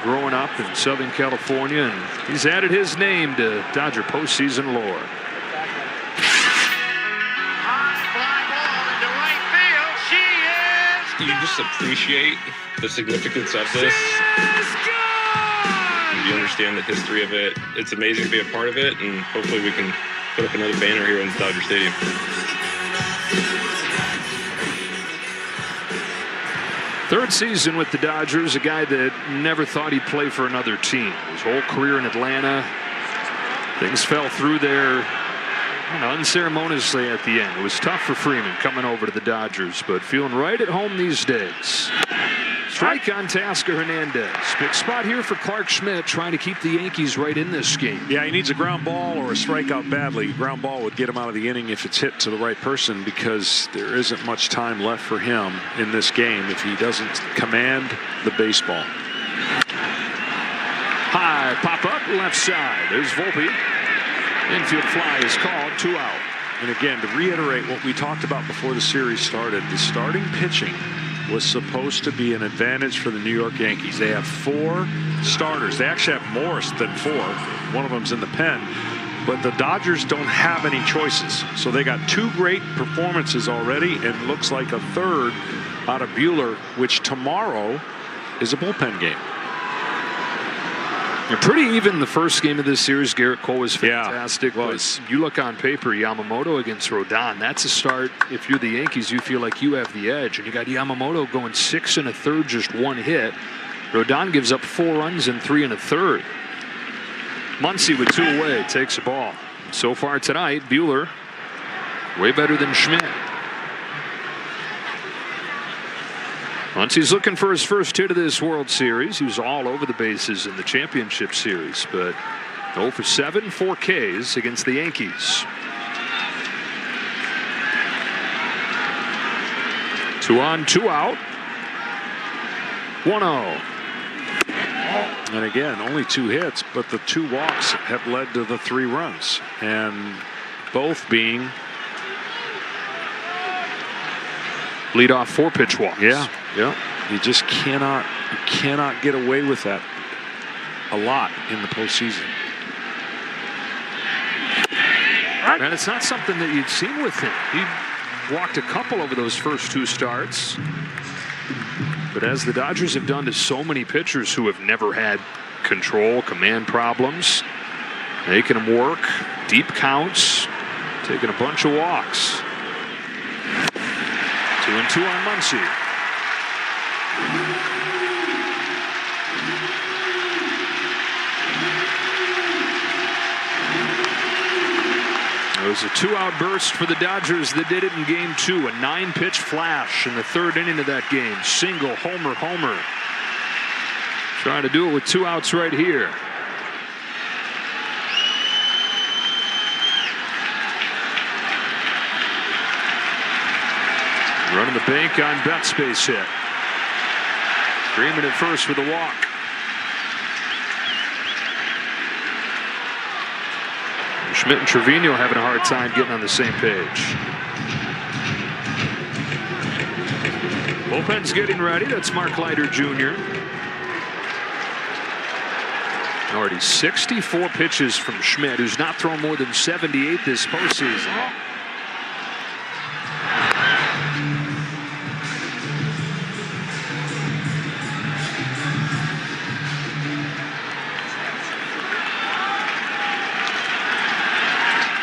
growing up in Southern California, and he's added his name to Dodger postseason lore. You just appreciate the significance of this. You understand the history of it. It's amazing to be a part of it, and hopefully we can put up another banner here in Dodger Stadium. Third season with the Dodgers, a guy that never thought he'd play for another team. His whole career in Atlanta, things fell through there unceremoniously at the end. It was tough for Freeman coming over to the Dodgers, but feeling right at home these days. Strike on Teoscar Hernandez. Big spot here for Clark Schmidt, trying to keep the Yankees right in this game. Yeah, he needs a ground ball or a strikeout badly. Ground ball would get him out of the inning if it's hit to the right person, because there isn't much time left for him in this game if he doesn't command the baseball. High pop up left side. There's Volpe. Infield fly is called, 2 out. And again, to reiterate what we talked about before the series started, the starting pitching was supposed to be an advantage for the New York Yankees. They have 4 starters. They actually have more than 4. One of them's in the pen. But the Dodgers don't have any choices. So they got 2 great performances already, and looks like a third out of Buehler, which tomorrow is a bullpen game. You're pretty even the first game of this series. Garrett Cole was fantastic. Yeah, was. But you look on paper, Yamamoto against Rodon. That's a start. If you're the Yankees, you feel like you have the edge. And you got Yamamoto going 6 1/3, just 1 hit. Rodon gives up 4 runs and 3 1/3. Muncy with 2 away takes the ball. So far tonight, Buehler way better than Schmidt. Muncy's looking for his first hit of this World Series. He was all over the bases in the championship series, but 0 for 7, 4 Ks against the Yankees. 2 on, 2 out. 1-0. And again, only 2 hits, but the 2 walks have led to the 3 runs, and both being leadoff 4-pitch walks. Yeah. You just cannot get away with that a lot in the postseason. And it's not something that you'd seen with him. He walked a couple over those first 2 starts. But as the Dodgers have done to so many pitchers who have never had control, command problems, making them work, deep counts, taking a bunch of walks. 2-2 on Muncy. It was a 2-out burst for the Dodgers that did it in game 2. A 9-pitch flash in the 3rd inning of that game. Single, homer. Trying to do it with 2 outs right here. Running the bank on Betts' base hit. Freeman at first with a walk. Schmidt and Trevino having a hard time getting on the same page. Bullpen's getting ready. That's Mark Leiter Jr. Already 64 pitches from Schmidt, who's not thrown more than 78 this postseason.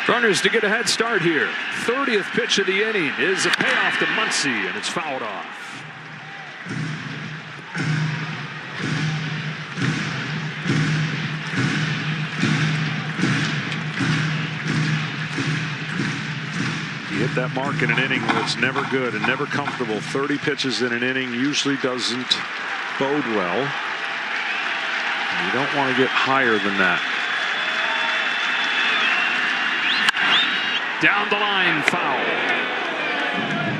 Runners to get a head start here. 30th pitch of the inning is a payoff to Muncy, and it's fouled off. You hit that mark in an inning where it's never good and never comfortable. 30 pitches in an inning usually doesn't bode well. You don't want to get higher than that. Down the line, foul.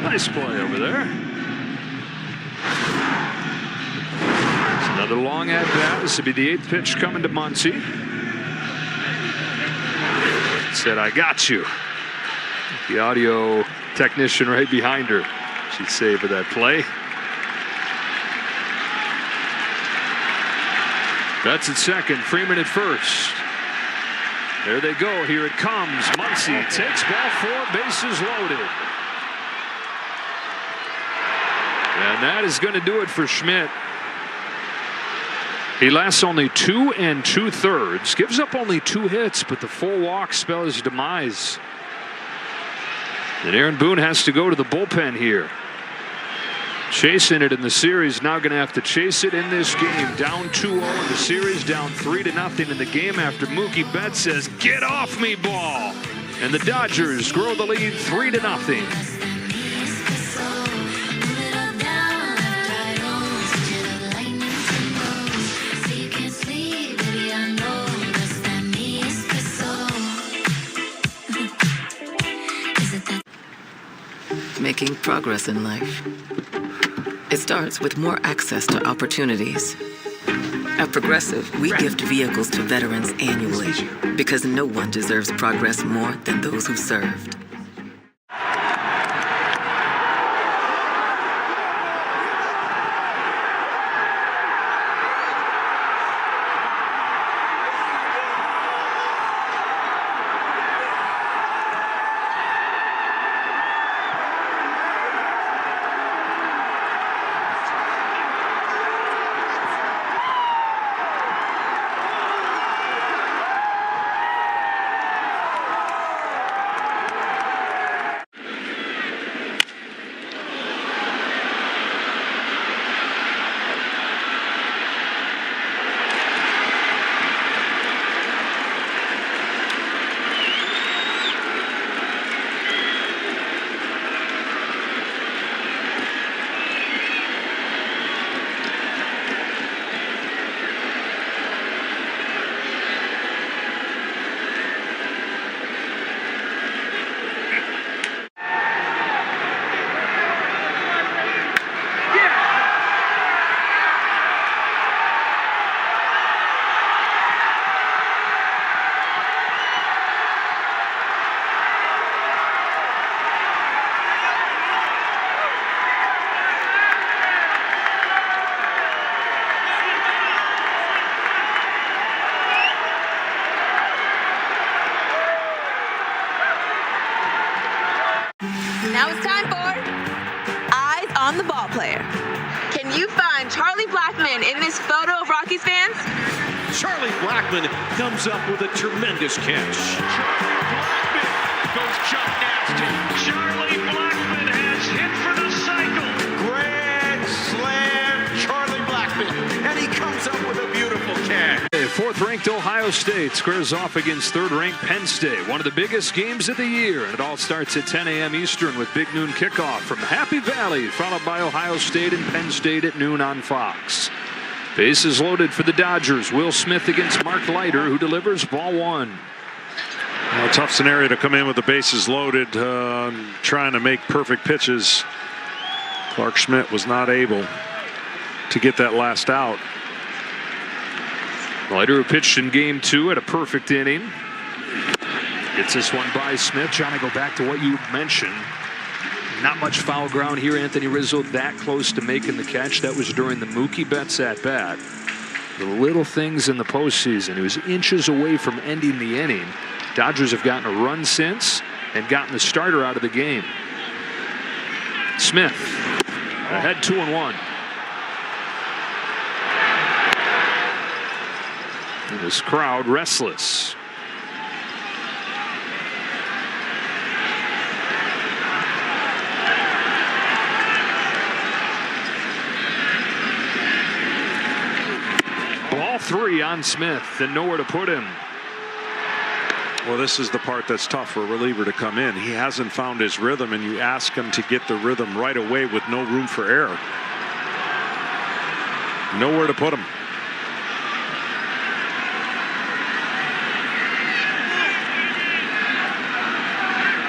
Nice play over there. It's another long at bat. This will be the 8th pitch coming to Muncy. Said, I got you. The audio technician right behind her. She'd savor that play. That's at second. Freeman at first. There they go. Here it comes. Muncy takes ball 4, bases loaded. And that is going to do it for Schmidt. He lasts only 2 2/3. Gives up only 2 hits, but the 4 walks spell his demise. And Aaron Boone has to go to the bullpen here. Chasing it in the series, now going to have to chase it in this game. Down 2-0 in the series, down 3-0 in the game after Mookie Betts says, "Get off me, ball!" And the Dodgers grow the lead 3-0. Making progress in life. It starts with more access to opportunities. At Progressive, we gift vehicles to veterans annually because no one deserves progress more than those who served. time for Eyes on the Ball Player. Can you find Charlie Blackmon in this photo of Rockies fans? Charlie Blackmon comes up with a tremendous catch. Blackmon goes Chuck Nasty. Charlie Blackmon has hit for the cycle. Grand slam, Charlie Blackmon, and he comes up with a beautiful catch. Fourth-ranked Ohio State squares off against third-ranked Penn State. One of the biggest games of the year, and it all starts at 10 a.m. Eastern with big noon kickoff from Happy Valley, followed by Ohio State and Penn State at noon on Fox. Bases loaded for the Dodgers. Will Smith against Mark Leiter, who delivers ball one. A tough scenario to come in with the bases loaded, trying to make perfect pitches. Clark Schmidt was not able to get that last out. Leiter, who pitched in game 2 at a perfect inning, gets this one by Smith. John, I go back to what you mentioned. Not much foul ground here. Anthony Rizzo that close to making the catch. That was during the Mookie Betts at bat. The little things in the postseason. He was inches away from ending the inning. Dodgers have gotten a run since and gotten the starter out of the game. Smith ahead 2-1. And this crowd restless. Ball 3 on Smith and nowhere to put him. Well, this is the part that's tough for a reliever to come in. He hasn't found his rhythm, and you ask him to get the rhythm right away with no room for error. Nowhere to put him.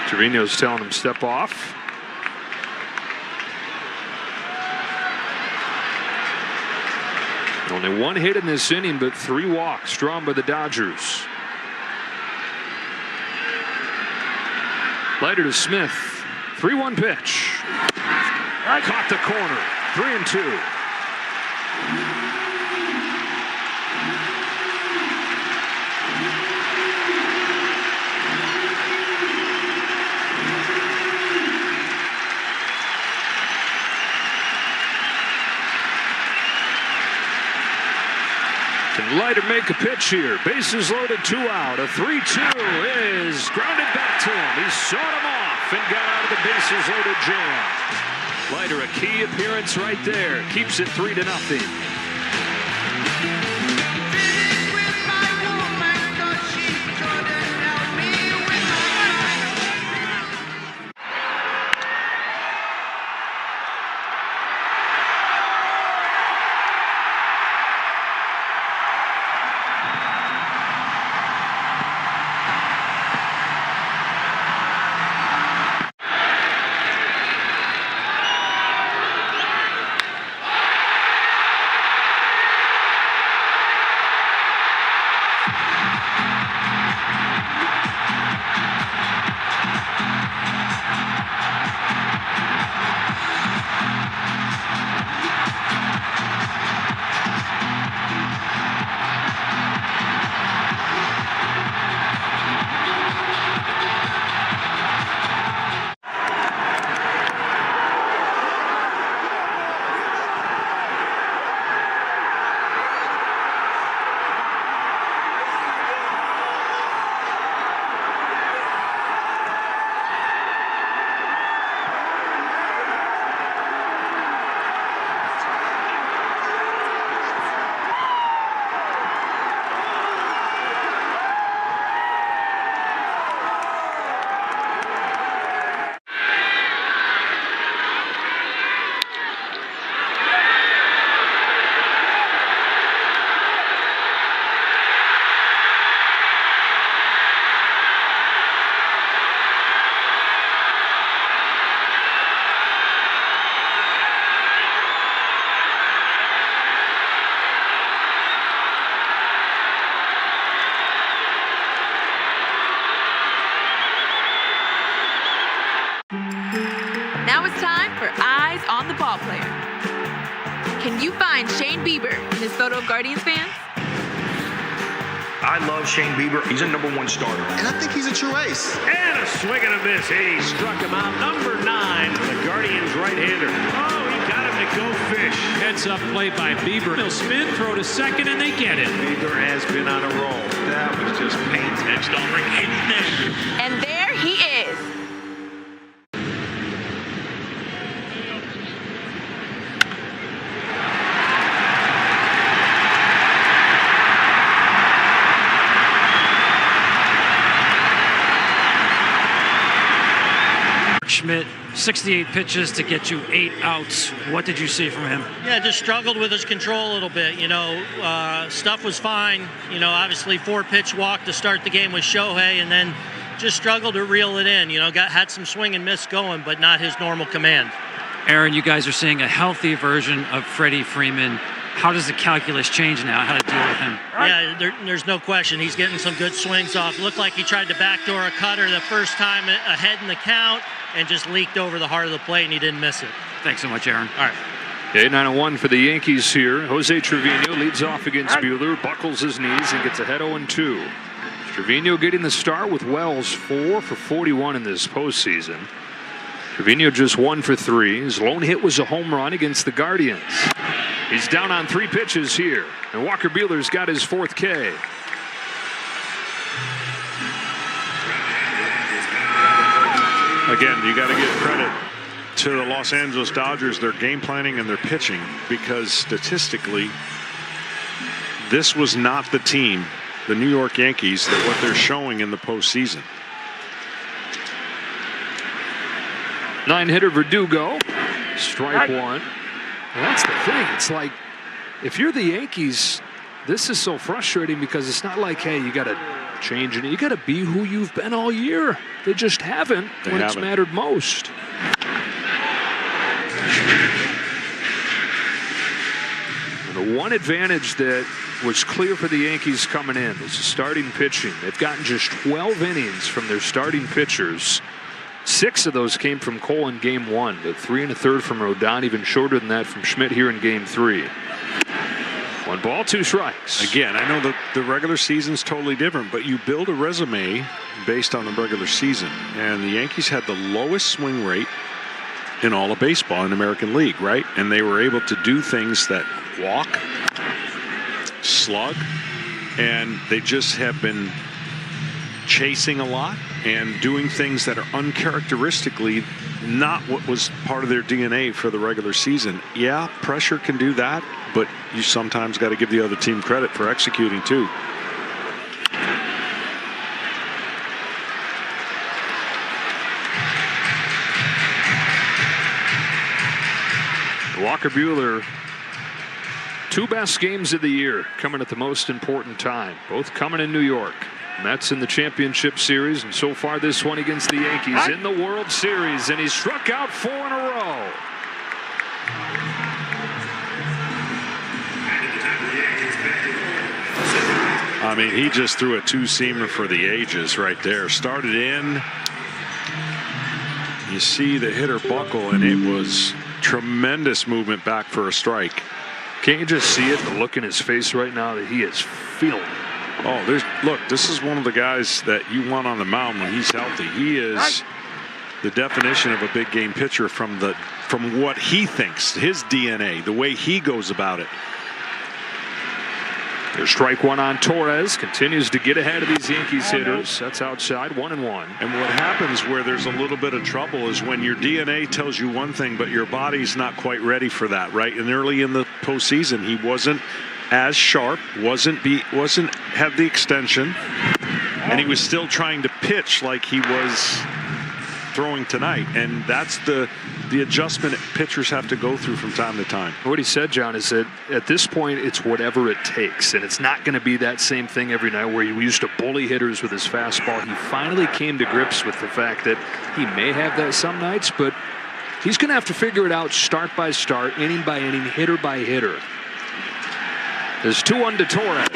Trevino's telling him step off. Only one hit in this inning, but 3 walks drawn by the Dodgers. Leiter to Smith. 3-1 pitch. Caught the corner. 3-2. Can Leiter make a pitch here? Bases loaded, 2 out. A 3-2 is grounded back to him. He sawed him off and got out of the bases loaded jam. Leiter, a key appearance right there. Keeps it 3-0. Now it's time for Eyes on the Ball Player. Can you find Shane Bieber in this photo of Guardians fans? I love Shane Bieber. He's a #1 starter. And I think he's a true ace. And a swing and a miss. He struck him out. Number 9, the Guardians right-hander. Oh, he got him to go fish. Heads up play by Bieber. He'll spin, throw to second, and they get it. Bieber has been on a roll. That was just paint. Next offering, Hayden Nash. And there he is. Schmidt, 68 pitches to get you 8 outs. What did you see from him? Yeah, just struggled with his control a little bit. Stuff was fine. Obviously 4-pitch walk to start the game with Shohei, and then just struggled to reel it in. Had some swing and miss going, but not his normal command. Aaron, you guys are seeing a healthy version of Freddie Freeman. How does the calculus change now? How to deal with him? Yeah, there's no question. He's getting some good swings off. Looked like he tried to backdoor a cutter the first time ahead in the count and just leaked over the heart of the plate, and he didn't miss it. Thanks so much, Aaron. All right. 8-9-1 for the Yankees here. Jose Trevino leads off against Buehler, buckles his knees, and gets ahead 0-2. Trevino getting the start with Wells 4 for 41 in this postseason. Trevino just 1 for 3. His lone hit was a home run against the Guardians. He's down on 3 pitches here, and Walker Buehler's got his 4th K. Again, you got to give credit to the Los Angeles Dodgers, their game planning and their pitching, because statistically, this was not the team, the New York Yankees, that what they're showing in the postseason. 9-hitter Verdugo, strike 1. And that's the thing. It's like, if you're the Yankees, this is so frustrating because it's not like, hey, you got to change it. You got to be who you've been all year. They just haven't when it's mattered most. And the one advantage that was clear for the Yankees coming in was the starting pitching. They've gotten just 12 innings from their starting pitchers. 6 of those came from Cole in Game 1, but 3 1/3 from Rodon, even shorter than that from Schmidt here in Game 3. 1 ball, 2 strikes. Again, I know the regular season's totally different, but you build a resume based on the regular season. And the Yankees had the lowest swing rate in all of baseball in the American League, right? And they were able to do things that walk, slug, and they just have been chasing a lot and doing things that are uncharacteristically not what was part of their DNA for the regular season. Yeah, pressure can do that, but you sometimes got to give the other team credit for executing too. Walker Buehler, 2 best games of the year coming at the most important time, both coming in New York. Mets in the championship series, and so far this one against the Yankees in the World Series, and he struck out 4 in a row. I mean, he just threw a 2-seamer for the ages right there. Started in. You see the hitter buckle, and it was tremendous movement back for a strike. Can't you just see it, the look in his face right now that he is feeling it? Oh, look, this is one of the guys that you want on the mound when he's healthy. He is the definition of a big game pitcher from what he thinks, his DNA, the way he goes about it. There's strike 1 on Torres. Continues to get ahead of these Yankees hitters. That's outside, 1-1. And what happens where there's a little bit of trouble is when your DNA tells you one thing, but your body's not quite ready for that, right? And early in the postseason, he wasn't as sharp, wasn't had the extension, and he was still trying to pitch like he was throwing tonight. And that's the adjustment pitchers have to go through from time to time. What he said, John, is that at this point it's whatever it takes, and it's not going to be that same thing every night where he used to bully hitters with his fastball. He finally came to grips with the fact that he may have that some nights, but he's going to have to figure it out start by start, inning by inning, hitter by hitter. There's 2-1 to Torres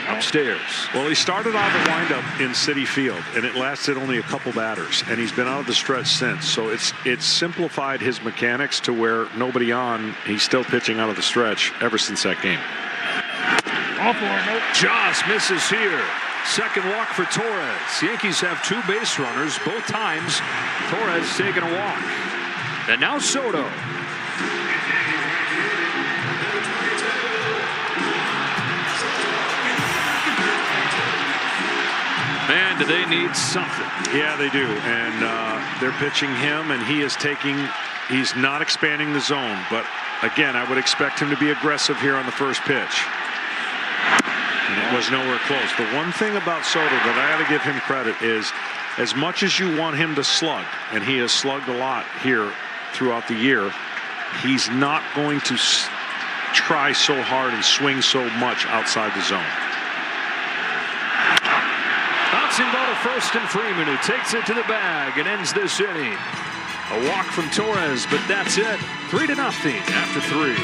upstairs. Well, he started out the windup in Citi Field, and it lasted only a couple batters, and he's been out of the stretch since. So it's simplified his mechanics to where nobody on, he's still pitching out of the stretch ever since that game. Just misses here. Second walk for Torres. Yankees have 2 base runners. Both times, Torres taking a walk. And now Soto. Man, do they need something. Yeah, they do. And they're pitching him, and he's not expanding the zone. But again, I would expect him to be aggressive here on the first pitch. And it was nowhere close. The one thing about Soto that I got to give him credit is, as much as you want him to slug, and he has slugged a lot here throughout the year, he's not going to try so hard and swing so much outside the zone. Bouncing ball to first, and Freeman, who takes it to the bag and ends this inning. A walk from Torres, but that's it. 3-0 after 3.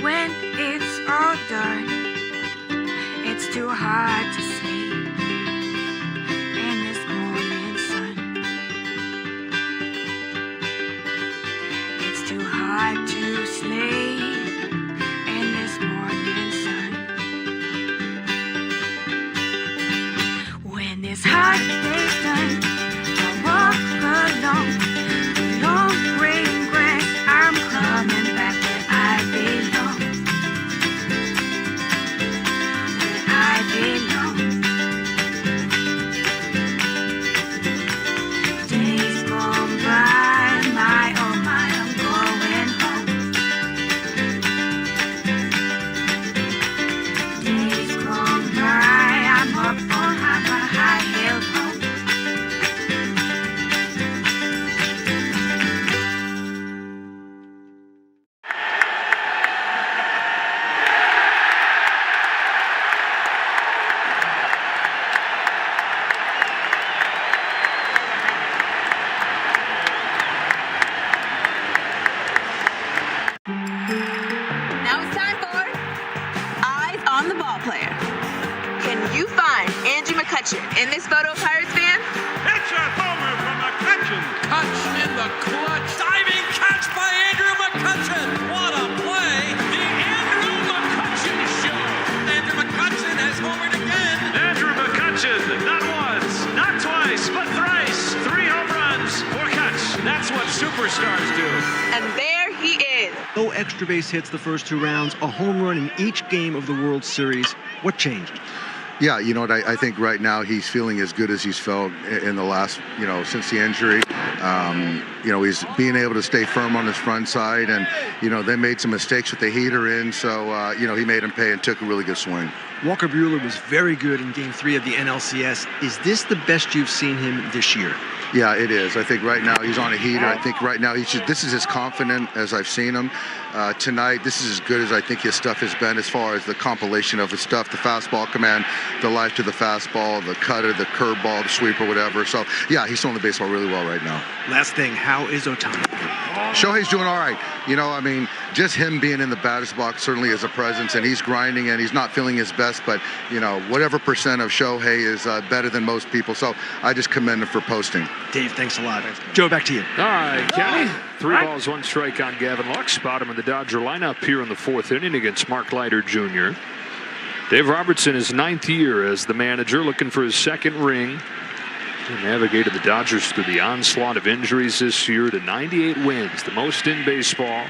When it's all done, it's too hard to sleep in this morning sun. It's too hard to sleep in this morning sun. When this hard day's done, I walk along the long green grass. I'm coming back where I belong. Days gone by, my oh my, I'm going home. Days gone by, I'm up on a high hill home. Now it's time for Eyes on the Ball Player. Can you find Andrew McCutchen in this photo, Pirates fan? It's a homer from McCutchen. Touch in the clutch. Diving catch by Andrew McCutchen. What a play. The Andrew McCutchen Show. Andrew McCutchen has homered again. Andrew McCutchen, not once, not twice, but thrice. 3 home runs, 4 catch. That's what superstars do. And there he is. No extra base hits the first 2 rounds, a home run in each game of the World Series. What changed? Yeah, you know what, I think right now he's feeling as good as he's felt in the last, since the injury. He's being able to stay firm on his front side, and, they made some mistakes with the heater in, so, he made him pay and took a really good swing. Walker Buehler was very good in Game 3 of the NLCS. Is this the best you've seen him this year? Yeah, it is. I think right now he's on a heater. I think right now this is as confident as I've seen him. Tonight, this is as good as I think his stuff has been as far as the compilation of his stuff, the fastball command, the life to the fastball, the cutter, the curveball, the sweeper, whatever. So, yeah, he's throwing the baseball really well right now. Last thing, how is Ohtani? Shohei's doing all right. Just him being in the batter's box certainly is a presence, and he's grinding, and he's not feeling his best, but, whatever percent of Shohei is better than most people. So I just commend him for posting. Dave, thanks a lot. Joe, back to you. All right, Kenny. 3 balls, 1 strike on Gavin Lux. Spot him in the Dodger lineup here in the 4th inning against Mark Leiter Jr. Dave Robertson, his 9th year as the manager, looking for his 2nd ring. He navigated the Dodgers through the onslaught of injuries this year to 98 wins, the most in baseball.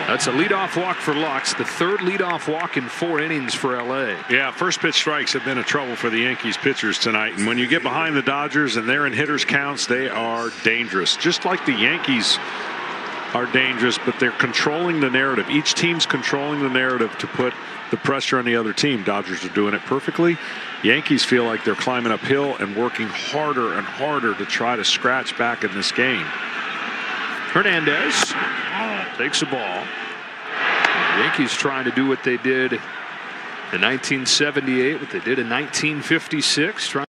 That's a leadoff walk for Lux, the third leadoff walk in 4 innings for LA. Yeah, first pitch strikes have been a trouble for the Yankees pitchers tonight. And when you get behind the Dodgers and they're in hitters counts, they are dangerous. Just like the Yankees are dangerous, but they're controlling the narrative. Each team's controlling the narrative to put the pressure on the other team. Dodgers are doing it perfectly. Yankees feel like they're climbing uphill and working harder and harder to try to scratch back in this game. Hernandez takes the ball. The Yankees trying to do what they did in 1978, what they did in 1956. Trying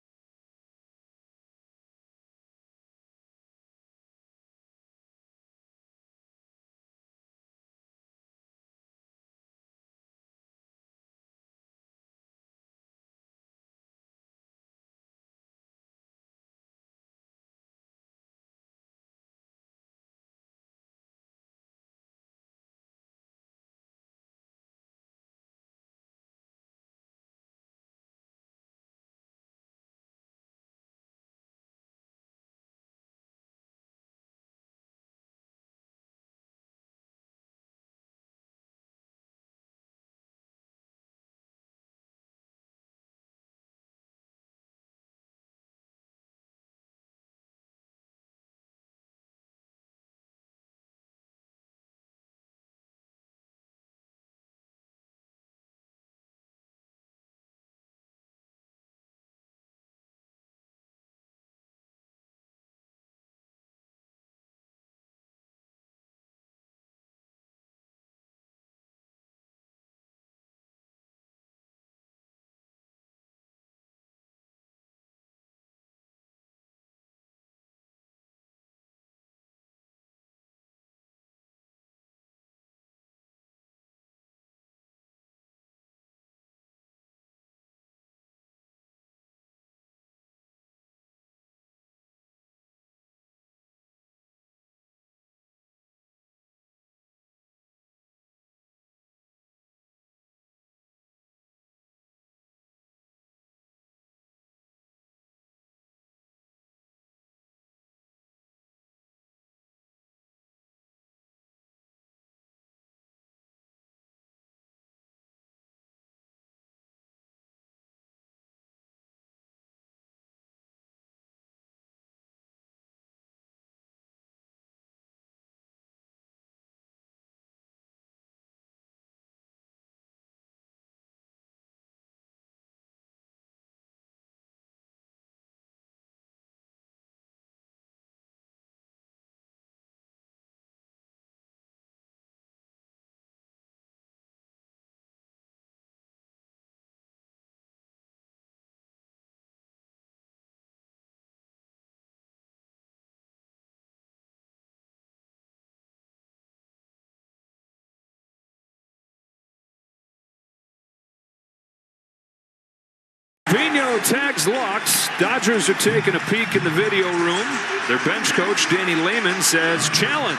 Vino tags Lux. Dodgers are taking a peek in the video room. Their bench coach, Danny Lehman, says challenge.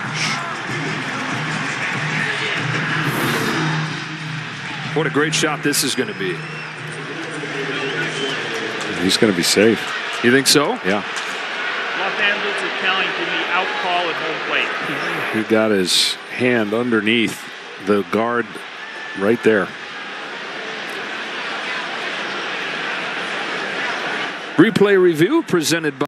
What a great shot this is going to be. He's going to be safe. You think so? Yeah. Los Angeles is telling Jimmy out call at home plate. He got his hand underneath the guard right there. Replay review presented by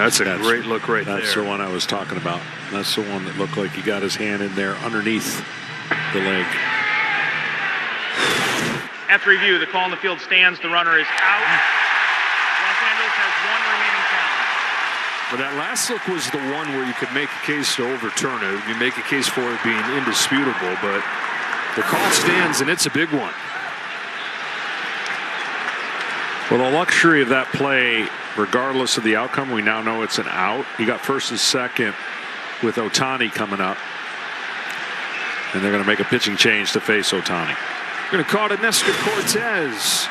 That's a great look right there. That's the one I was talking about. That's the one that looked like he got his hand in there underneath the leg. After review, the call on the field stands. The runner is out. Los Angeles has one remaining challenge. But that last look was the one where you could make a case to overturn it. You make a case for it being indisputable, but the call stands, and it's a big one. Well, the luxury of that play, regardless of the outcome, we now know it's an out. You got first and second with Ohtani coming up. And they're going to make a pitching change to face Ohtani. Going to call to Nestor Cortez.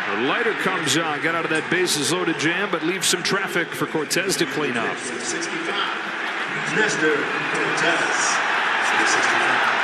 The lighter comes on. Got out of that bases loaded jam, but leaves some traffic for Cortez to clean up. 65. Nestor Cortez. 65.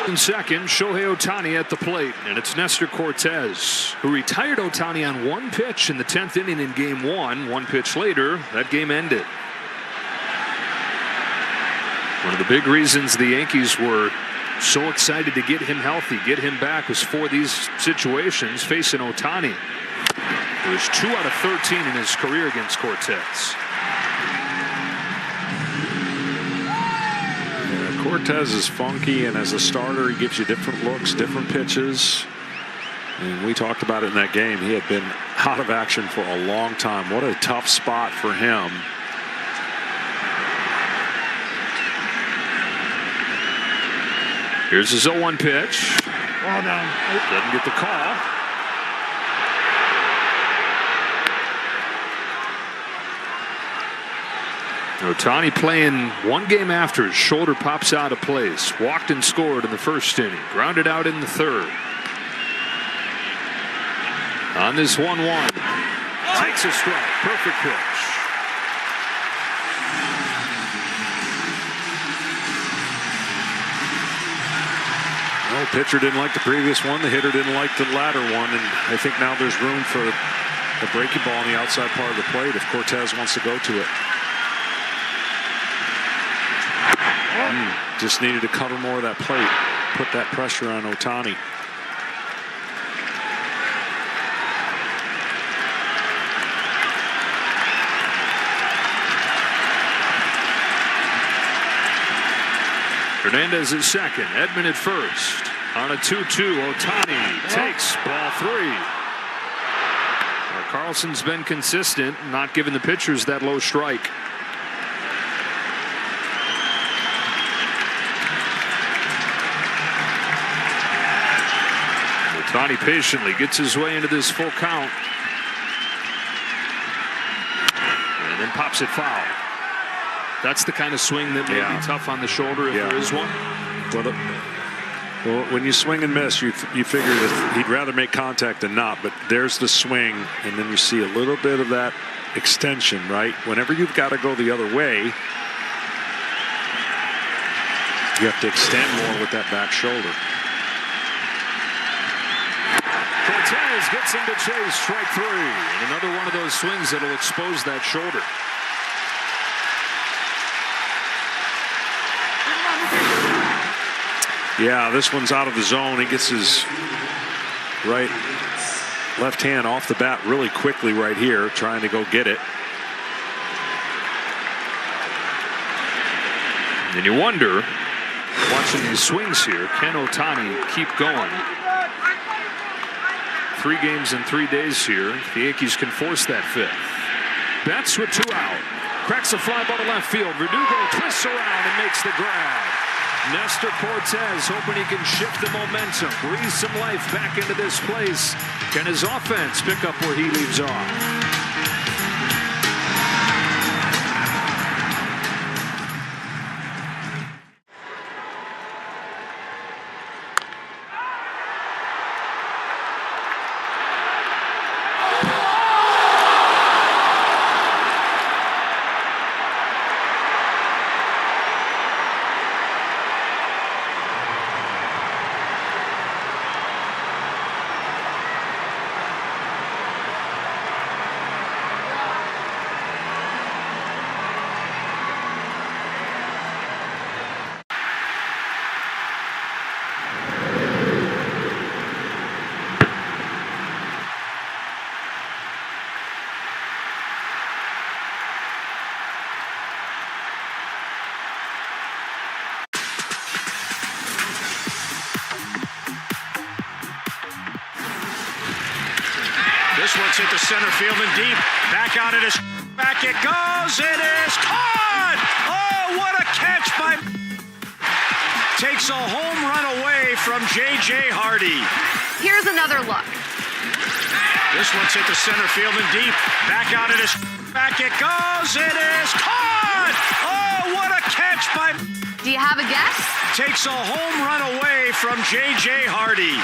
In second, Shohei Ohtani at the plate, and it's Nestor Cortez, who retired Ohtani on one pitch in the 10th inning in Game 1. One pitch later, that game ended. One of the big reasons the Yankees were so excited to get him healthy, get him back, was for these situations facing Ohtani. It was 2 out of 13 in his career against Cortez. Cortez is funky, and as a starter, he gives you different looks, different pitches. And we talked about it in that game. He had been out of action for a long time. What a tough spot for him. Here's his 0-1 pitch. Well done. Doesn't get the call. Ohtani playing one game after his shoulder pops out of place. Walked and scored in the first inning. Grounded out in the third. On this 1-1. Takes a strike. Perfect pitch. Well, the pitcher didn't like the previous one. The hitter didn't like the latter one. And I think now there's room for a breaking ball on the outside part of the plate if Cortez wants to go to it. Just needed to cover more of that plate, put that pressure on Ohtani. Hernandez at second, Edman at first. On a 2-2, Ohtani takes ball 3. Carlson's been consistent, not giving the pitchers that low strike. Ohtani patiently gets his way into this full count. And then pops it foul. That's the kind of swing that may be tough on the shoulder if there is one. Well, when you swing and miss, you figure that he'd rather make contact than not, but there's the swing, and then you see a little bit of that extension, right? Whenever you've got to go the other way, you have to extend more with that back shoulder. Cortez gets him to chase, strike 3. And another one of those swings that will expose that shoulder. Yeah, this one's out of the zone. He gets his left hand off the bat really quickly right here, trying to go get it. And you wonder, watching these swings here, can Ohtani keep going? 3 games in 3 days here. The Yankees can force that 5th. Betts with 2 out. Cracks a fly ball to left field. Verdugo twists around and makes the grab. Nestor Cortez hoping he can shift the momentum, breathe some life back into this place. Can his offense pick up where he leaves off? This one's hit the center field and deep. Back out it is. Back it goes. It is caught. Oh, what a catch by. Takes a home run away from J.J. Hardy. Here's another look. This one's hit the center field and deep. Back out it is. Back it goes. It is caught. Oh, what a catch by. Do you have a guess? Takes a home run away from J.J. Hardy.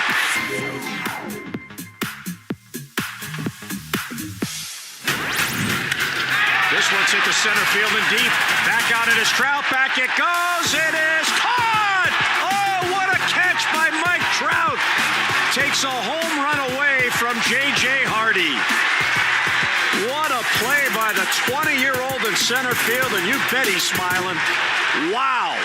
This one's hit the center field and deep. Back out it is Trout. Back it goes. It is caught. Oh, what a catch by Mike Trout. Takes a home run away from J.J. Hardy. What a play by the 20-year-old in center field, and you bet he's smiling. Wow.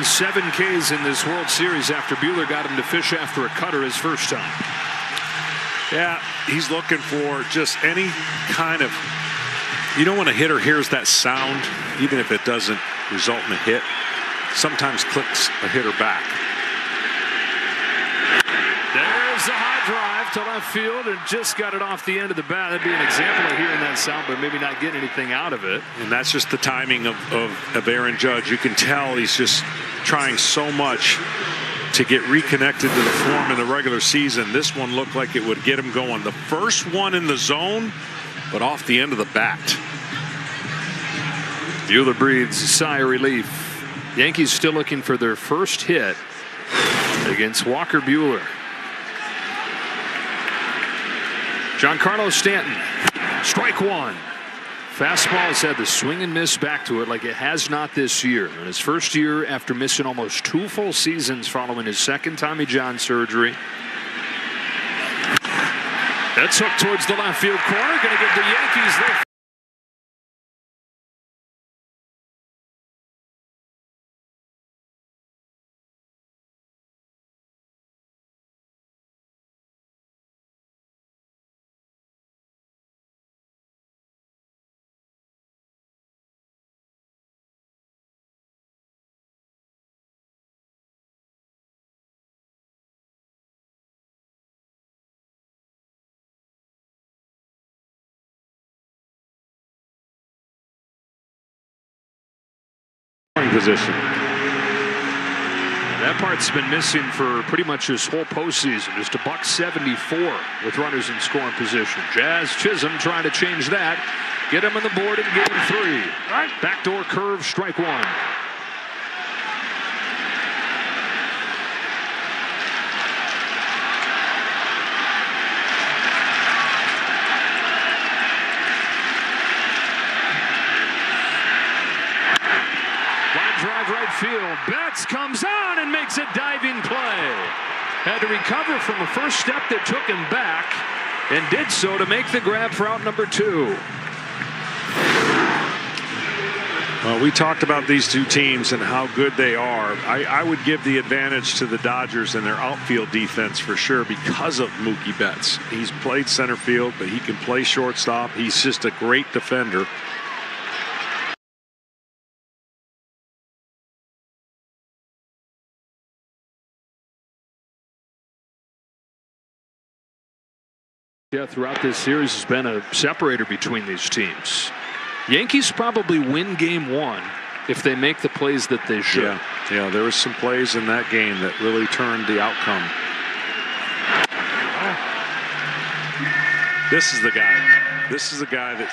Seven Ks in this World Series after Buehler got him to fish after a cutter his first time. Yeah, he's looking for just any kind of, you know, when a hitter hears that sound, even if it doesn't result in a hit, sometimes clicks a hitter back. There's the high drive to left field and just got it off the end of the bat. That'd be an example of hearing that sound, but maybe not getting anything out of it. And that's just the timing of Aaron Judge. You can tell he's just trying so much to get reconnected to the form in the regular season. This one looked like it would get him going. The first one in the zone, but off the end of the bat. Buehler breathes a sigh of relief. Yankees still looking for their first hit against Walker Buehler. Giancarlo Stanton, strike 1. Fastball has had the swing and miss back to it like it has not this year. In his first year after missing almost 2 full seasons following his second Tommy John surgery. That's hooked towards the left field corner. Going to give the Yankees their position. That part's been missing for pretty much his whole postseason. Just a $174 with runners in scoring position. Jazz Chisholm trying to change that. Get him on the board in game 3. Backdoor curve, strike 1. Drive right field. Betts comes on and makes a diving play. Had to recover from a first step that took him back and did so to make the grab for out number 2. Well, we talked about these two teams and how good they are. I would give the advantage to the Dodgers and their outfield defense for sure because of Mookie Betts. He's played center field, but he can play shortstop. He's just a great defender. Yeah, throughout this series has been a separator between these teams. Yankees probably win game 1 if they make the plays that they should. Yeah, there was some plays in that game that really turned the outcome. This is the guy. This is the guy that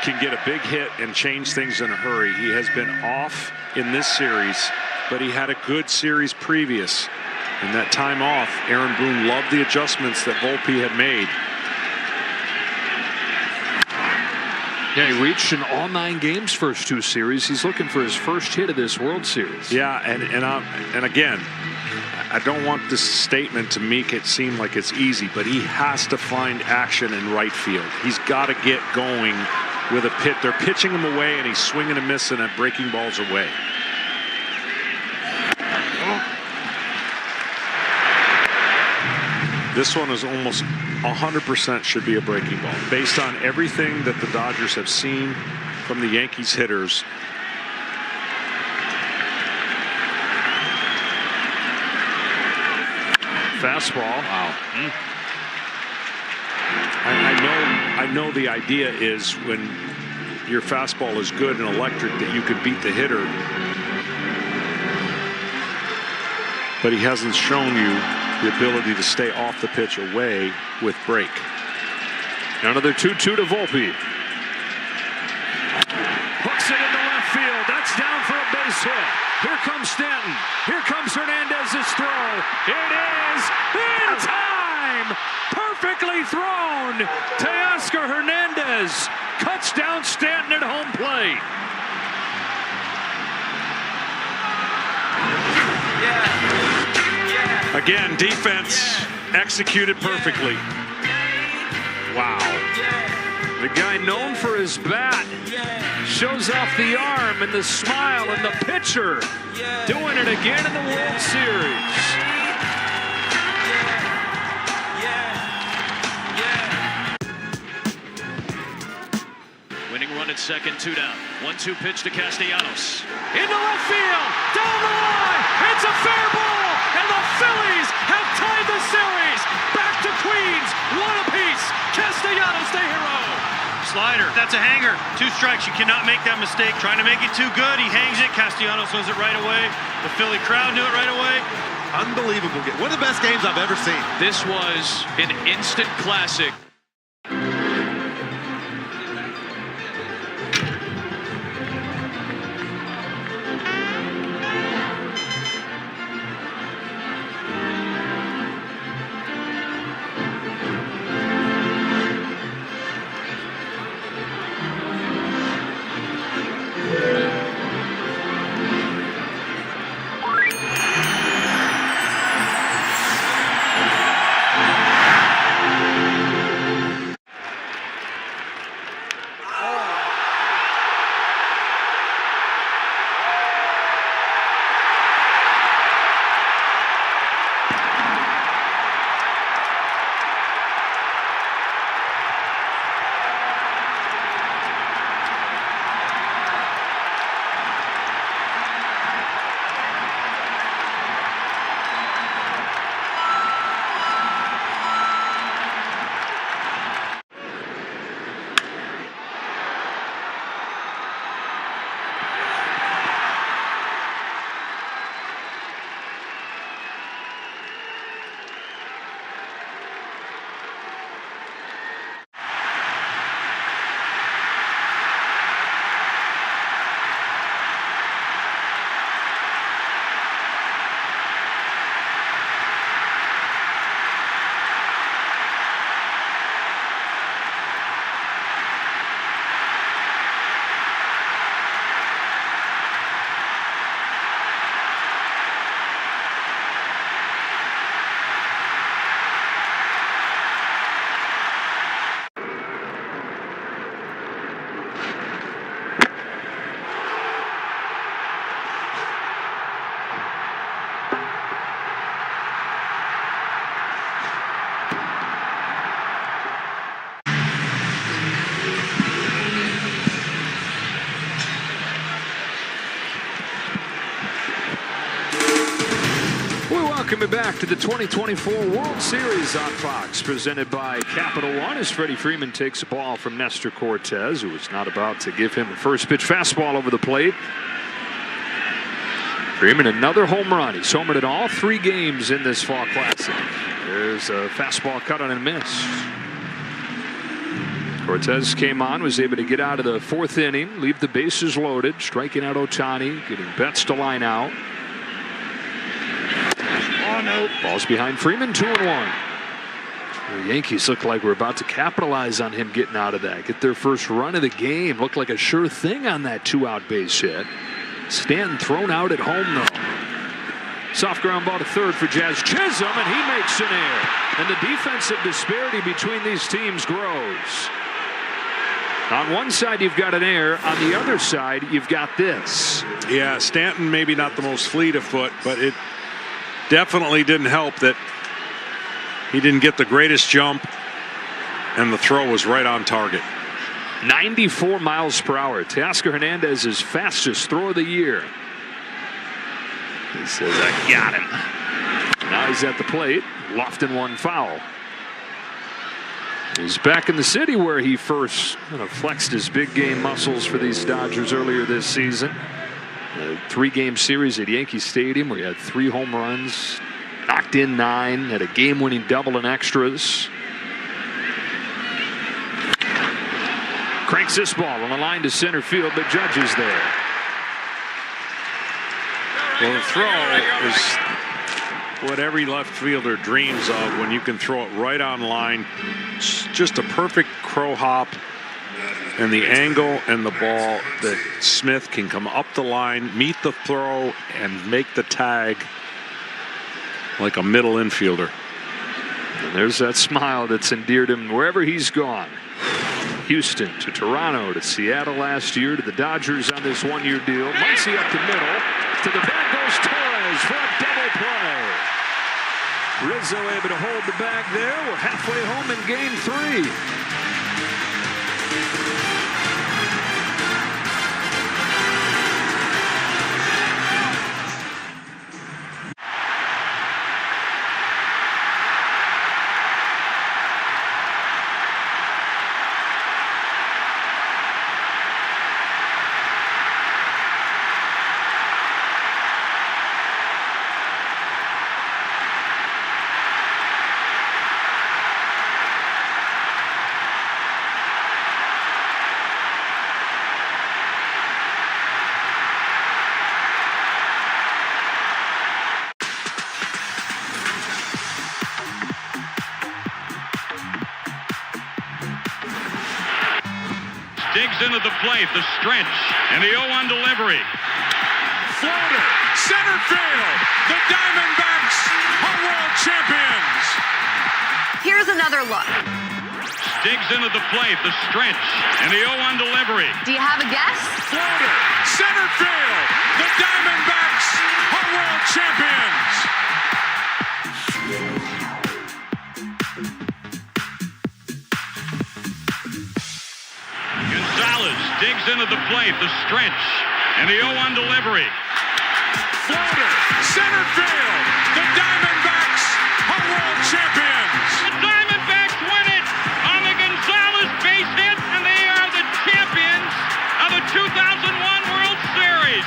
can get a big hit and change things in a hurry. He has been off in this series, but he had a good series previous. And that time off, Aaron Boone loved the adjustments that Volpe had made. Yeah, he reached in all 9 games first 2 series. He's looking for his first hit of this World Series. Yeah, and again, I don't want this statement to make it seem like it's easy, but he has to find action in right field. He's got to get going with a pit. They're pitching him away, and he's swinging and missing and breaking balls away. This one is almost 100% should be a breaking ball. Based on everything that the Dodgers have seen from the Yankees hitters. Fastball. Wow. I know the idea is when your fastball is good and electric that you can beat the hitter. But he hasn't shown you the ability to stay off the pitch away with break. Another 2-2 to Volpe. Hooks it into left field. That's down for a base hit. Here comes Stanton. Here comes Hernandez's throw. It is in time. Perfectly thrown. Teoscar Hernandez cuts down Stanton at home plate. Again, defense executed perfectly. Wow. The guy known for his bat shows off the arm and the smile, and the pitcher doing it again in the World Series. Winning run at second, 2 down. 1-2 pitch to Castellanos. Into left field, down the line, it's a fair ball, and the Phillies have tied the series. Back to Queens, 1 apiece. Castellanos the hero. Slider, that's a hanger. 2 strikes, you cannot make that mistake. Trying to make it too good, he hangs it. Castellanos knows it right away. The Philly crowd knew it right away. Unbelievable game. One of the best games I've ever seen. This was an instant classic. Welcome back to the 2024 World Series on Fox, presented by Capital One, as Freddie Freeman takes a ball from Nestor Cortez, who was not about to give him a first pitch fastball over the plate. Freeman, another home run. He's homered in all 3 games in this Fall Classic. There's a fastball cut on and miss. Cortez came on, was able to get out of the 4th inning, leave the bases loaded, striking out Ohtani, getting Betts to line out. Oh, no. Ball's behind Freeman, 2-1. The Yankees look like we're about to capitalize on him getting out of that. Get their first run of the game. Looked like a sure thing on that 2-out base hit. Stanton thrown out at home, though. Soft ground ball to third for Jazz Chisholm, and he makes an error. And the defensive disparity between these teams grows. On one side, you've got an error. On the other side, you've got this. Yeah, Stanton maybe not the most fleet of foot, but it definitely didn't help that he didn't get the greatest jump, and the throw was right on target. 94 miles per hour. Teoscar Hernandez's fastest throw of the year. He says, I got him. Now he's at the plate. Lofton one foul. He's back in the city where he first flexed his big game muscles for these Dodgers earlier this season. A 3-game series at Yankee Stadium where he had 3 home runs, knocked in 9, had a game-winning double in extras. Cranks this ball on the line to center field, but Judge is there. Well, the throw is what every left fielder dreams of, when you can throw it right on line. It's just a perfect crow hop, and the angle and the ball that Smith can come up the line, meet the throw, and make the tag like a middle infielder. And there's that smile that's endeared him wherever he's gone. Houston to Toronto to Seattle last year to the Dodgers on this 1-year deal. Muncy up the middle. To the bag goes Torres for a double play. Rizzo able to hold the bag there. We're halfway home in game 3. Digs into the plate, the stretch, and the 0-1 delivery. Floater, center field. The Diamondbacks are world champions. Here's another look. Digs into the plate, the stretch, and the 0-1 delivery. Do you have a guess? Floater, center field. The Diamondbacks are world champions. Digs into the plate, the stretch, and the 0-1 delivery. Floater, center field. The Diamondbacks are world champions. The Diamondbacks win it on the Gonzalez base hit, and they are the champions of the 2001 World Series.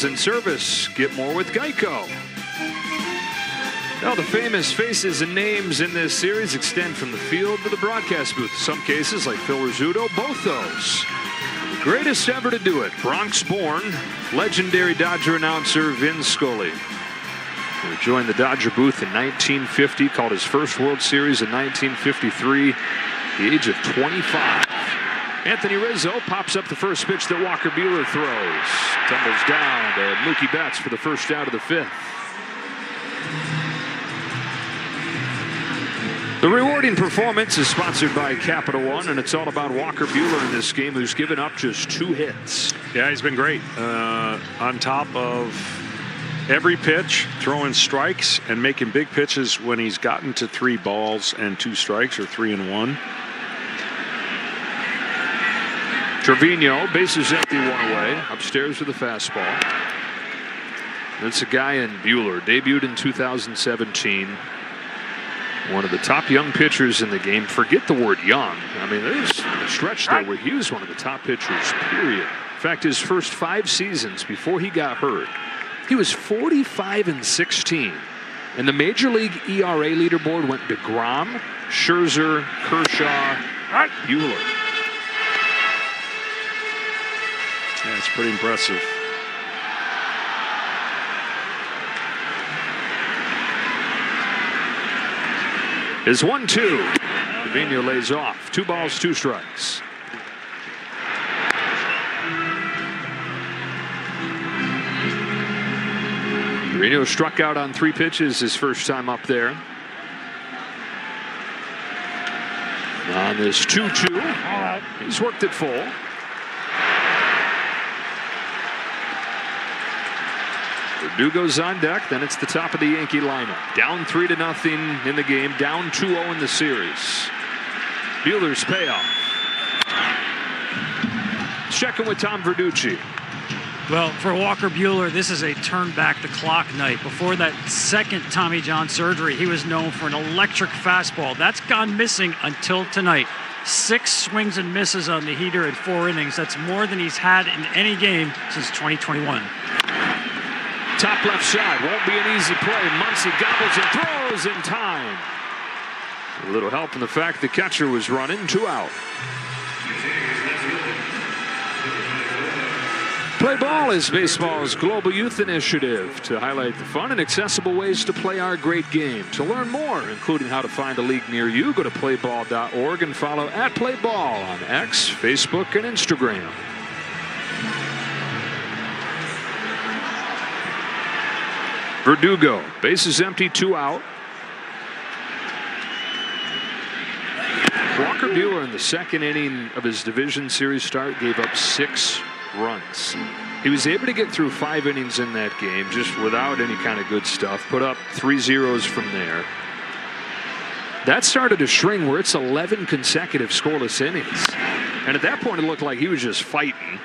Engines and service. Get more with Geico. Now, the famous faces and names in this series extend from the field to the broadcast booth. In some cases, like Phil Rizzuto, both those. The greatest ever to do it, Bronx-born, legendary Dodger announcer Vin Scully. He joined the Dodger booth in 1950, called his first World Series in 1953, the age of 25. Anthony Rizzo pops up the first pitch that Walker Buehler throws. Tumbles down to Mookie Betts for the first out of the 5th. The rewarding performance is sponsored by Capital One, and it's all about Walker Buehler in this game, who's given up just 2 hits. Yeah, he's been great. On top of every pitch, throwing strikes and making big pitches when he's gotten to 3 balls and 2 strikes or 3 and 1. Trevino, bases empty, 1 away, upstairs with a fastball. That's a guy in Buehler, debuted in 2017. One of the top young pitchers in the game. Forget the word young. I mean, there's a stretch there where he was one of the top pitchers, period. In fact, his first 5 seasons before he got hurt, he was 45-16. And the Major League ERA leaderboard went to DeGrom, Scherzer, Kershaw, Buehler. Yeah, it's pretty impressive. Is 1-2. Trevino lays off. 2 balls, 2 strikes. Trevino struck out on 3 pitches his first time up there. On this 2-2, he's worked it full. Verdugo's on deck. Then it's the top of the Yankee lineup. Down 3-0 in the game. Down 2-0 in the series. Buehler's payoff. Checking with Tom Verducci. Well, for Walker Buehler, this is a turn back the clock night. Before that second Tommy John surgery, he was known for an electric fastball. That's gone missing until tonight. 6 swings and misses on the heater in 4 innings. That's more than he's had in any game since 2021. Top left side, won't be an easy play. Muncy gobbles and throws in time. A little help in the fact the catcher was running. 2 out. Play Ball is baseball's global youth initiative to highlight the fun and accessible ways to play our great game. To learn more, including how to find a league near you, go to playball.org and follow @PlayBall on X, Facebook, and Instagram. Verdugo, bases empty, 2 out. Walker Buehler in the 2nd inning of his division series start gave up 6 runs. He was able to get through 5 innings in that game just without any kind of good stuff. Put up 3 zeros from there. That started a string where it's 11 consecutive scoreless innings. And at that point it looked like he was just fighting.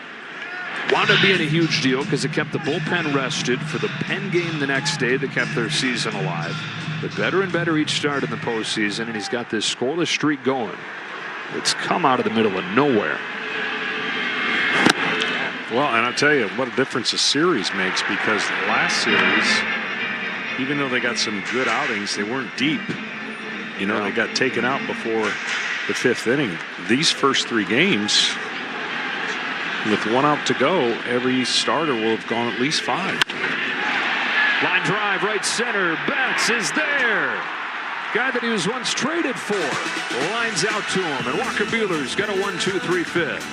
Wound up being a huge deal because it kept the bullpen rested for the Penn game the next day that kept their season alive. But better and better each start in the postseason, and he's got this scoreless streak going. It's come out of the middle of nowhere. Well, and I'll tell you what a difference a series makes, because the last series, even though they got some good outings, they weren't deep. You know, they got taken out before the 5th inning. These first 3 games, with 1 out to go, every starter will have gone at least 5. Line drive, right center. Betts is there. Guy that he was once traded for. Lines out to him, and Walker Buehler's got a 1-2-3 5th.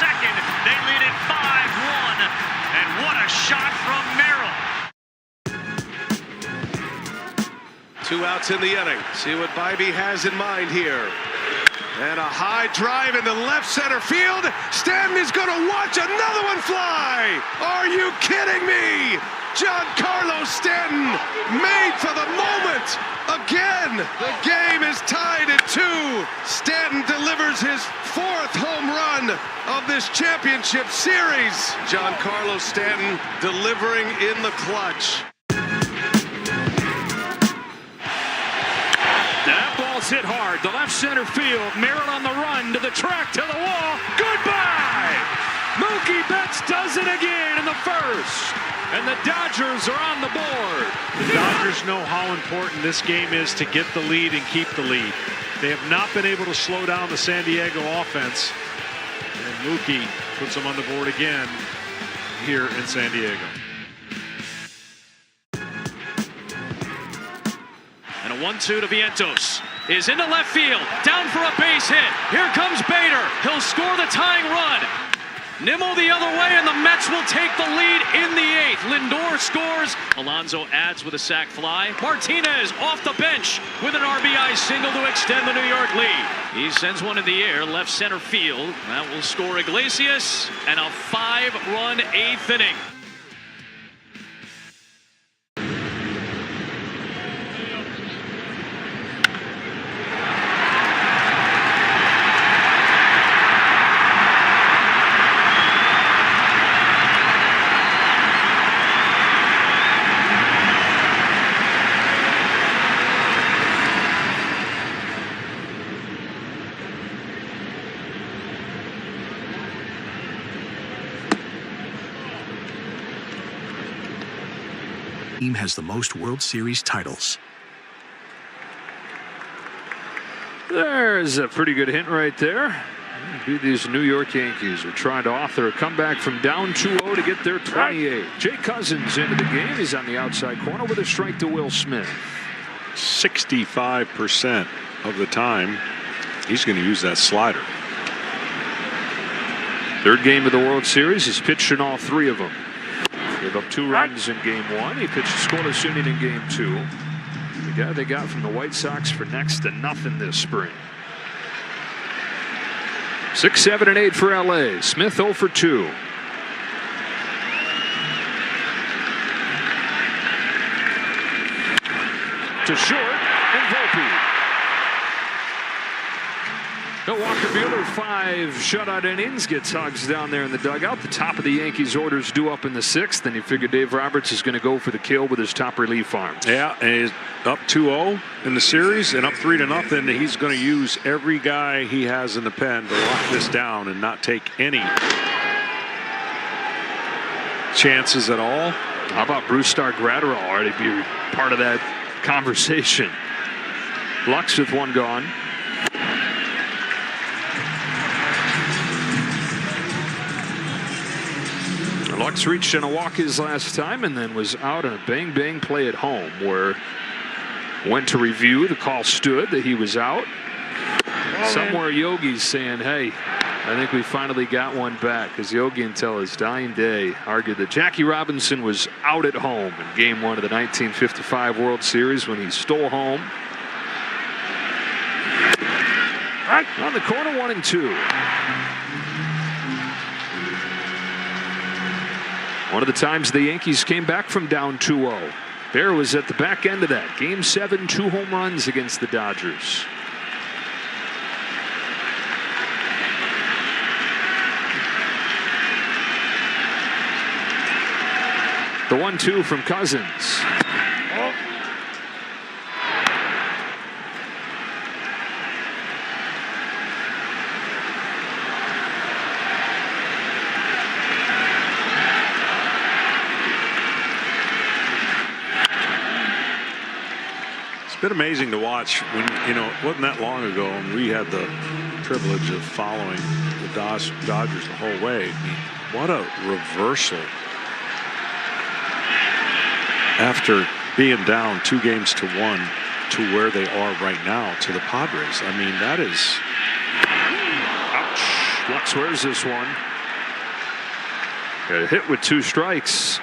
second. They lead it 5-1. And what a shot from Merrill. 2 outs in the inning. See what Bybee has in mind here. And a high drive into left center field. Stanton is going to watch another one fly. Are you kidding me? Giancarlo Stanton made for the moment. Again, the game is tied at 2. Stanton delivers his 4th home run of this championship series. Giancarlo Stanton delivering in the clutch. That ball's hit hard. The left center field. Merrill on the run to the track, to the wall. Goodbye! Mookie Betts does it again in the first. And the Dodgers are on the board. The Dodgers know how important this game is to get the lead and keep the lead. They have not been able to slow down the San Diego offense. And Mookie puts them on the board again here in San Diego. And a 1-2 to Vientos is into left field, down for a base hit. Here comes Bader. He'll score the tying run. Nimmo the other way, and the Mets will take the lead in the 8th. Lindor scores. Alonso adds with a sac fly. Martinez off the bench with an RBI single to extend the New York lead. He sends one in the air, left center field. That will score Iglesias, and a 5-run 8th inning. Team has the most World Series titles. There's a pretty good hint right there. These New York Yankees are trying to author a comeback from down 2-0 to get their 28. Jay Cousins into the game. He's on the outside corner with a strike to Will Smith. 65% of the time, he's going to use that slider. 3rd game of the World Series. He's pitched in all 3 of them. Gave up 2 runs in game 1. He pitched a scoreless inning in game 2. The guy they got from the White Sox for next to nothing this spring. 6, 7, and 8 for LA. Smith 0 for 2. To short, and Volpe. Walker Buehler, 5 shutout innings, gets hugs down there in the dugout. The top of the Yankees orders due up in the 6th, and you figure Dave Roberts is going to go for the kill with his top relief arm. Yeah, and he's up 2-0 in the series and up 3-0. He's going to use every guy he has in the pen to lock this down and not take any chances at all. How about Brusdar Graterol already be part of that conversation? Lux with 1 gone. Lux reached in a walk his last time and then was out on a bang-bang play at home where went to review. The call stood that he was out. Somewhere Yogi's saying, hey, I think we finally got one back, because Yogi until his dying day argued that Jackie Robinson was out at home in game 1 of the 1955 World Series when he stole home. On the corner, 1-2. One of the times the Yankees came back from down 2-0. Bear was at the back end of that. Game 7, 2 home runs against the Dodgers. The 1-2 from Cousins. It's been amazing to watch when, you know, it wasn't that long ago and we had the privilege of following the Dodgers the whole way. I mean, what a reversal after being down 2-1 to where they are right now to the Padres. I mean, that is... Ouch. Lux wears this one. Got a hit with 2 strikes.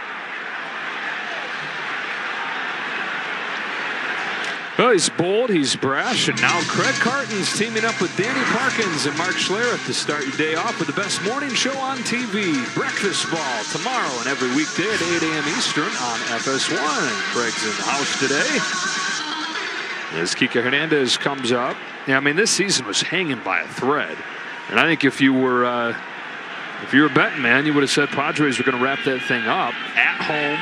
Well, he's bold, he's brash, and now Craig Carton's teaming up with Danny Parkins and Mark Schlereth to start your day off with the best morning show on TV, Breakfast Ball, tomorrow and every weekday at 8 a.m. Eastern on FS1. Craig's in the house today. As Kike Hernandez comes up. Yeah, I mean, this season was hanging by a thread. And I think if you were a betting man, you would have said Padres were going to wrap that thing up at home.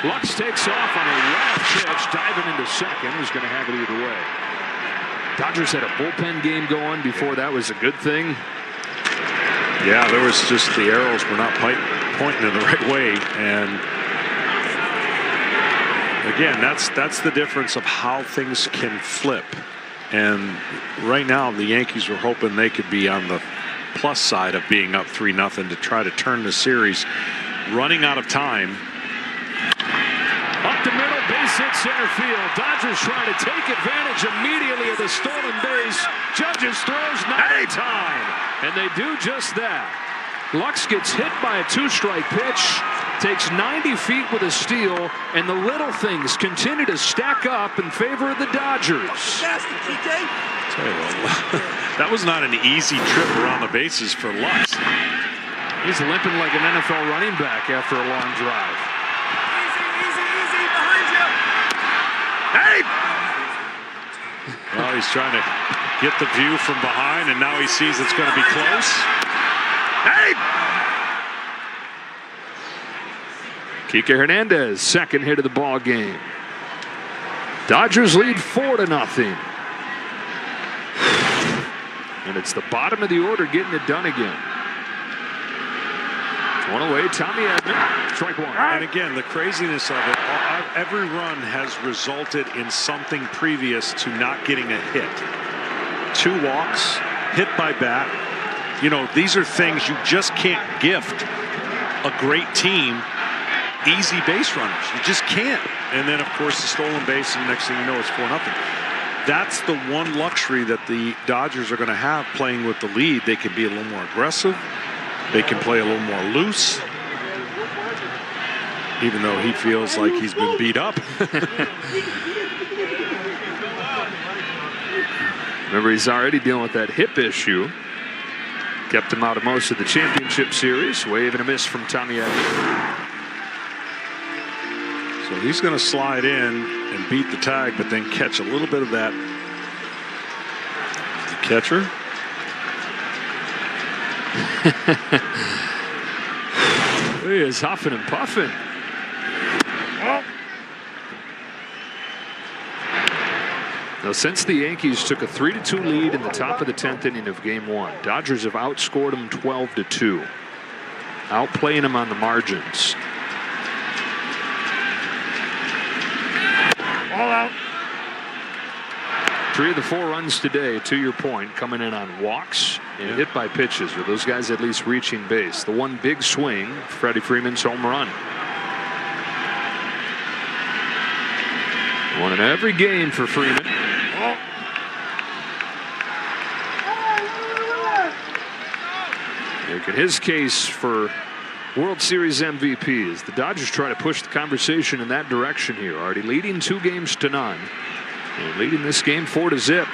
Lux takes off on a wild pitch, diving into second. Who's going to have it either way? Dodgers had a bullpen game going before that was a good thing. Yeah, there was just the arrows were not pointing in the right way. And again, that's the difference of how things can flip. And right now, the Yankees were hoping they could be on the plus side of being up 3-0 to try to turn the series. Running out of time. Up the middle, base hit center field. Dodgers trying to take advantage immediately of the stolen base. Judges throws not in time. And they do just that. Lux gets hit by a 2-strike pitch. Takes 90 feet with a steal. And the little things continue to stack up in favor of the Dodgers. That was not an easy trip around the bases for Lux. He's limping like an NFL running back after a long drive. Hey! Well, he's trying to get the view from behind, and now he sees it's going to be close. Hey! Kike Hernandez, second hit of the ball game. Dodgers lead 4-0. And it's the bottom of the order getting it done again. One away, Tommy Edman, strike one. And again, the craziness of it, every run has resulted in something previous to not getting a hit. 2 walks, hit by bat. You know, these are things you just can't gift a great team easy base runners. You just can't. And then, of course, the stolen base, and the next thing you know, it's 4-0. That's the one luxury that the Dodgers are going to have playing with the lead. They can be a little more aggressive. They can play a little more loose, even though he feels like he's been beat up. Remember, he's already dealing with that hip issue. Kept him out of most of the championship series. Wave and a miss from Tommy Edman. So he's going to slide in and beat the tag, but then catch a little bit of that. The catcher. He is huffing and puffing. Now, since the Yankees took a 3-2 lead in the top of the 10th inning of Game 1, Dodgers have outscored them 12-2, outplaying them on the margins. All out. 3 of the 4 runs today, to your point, coming in on walks and hit by pitches, with those guys at least reaching base. The one big swing, Freddie Freeman's home run. One in every game for Freeman. Making his case for World Series MVP as the Dodgers try to push the conversation in that direction here. Already leading 2-0 and leading this game 4-0.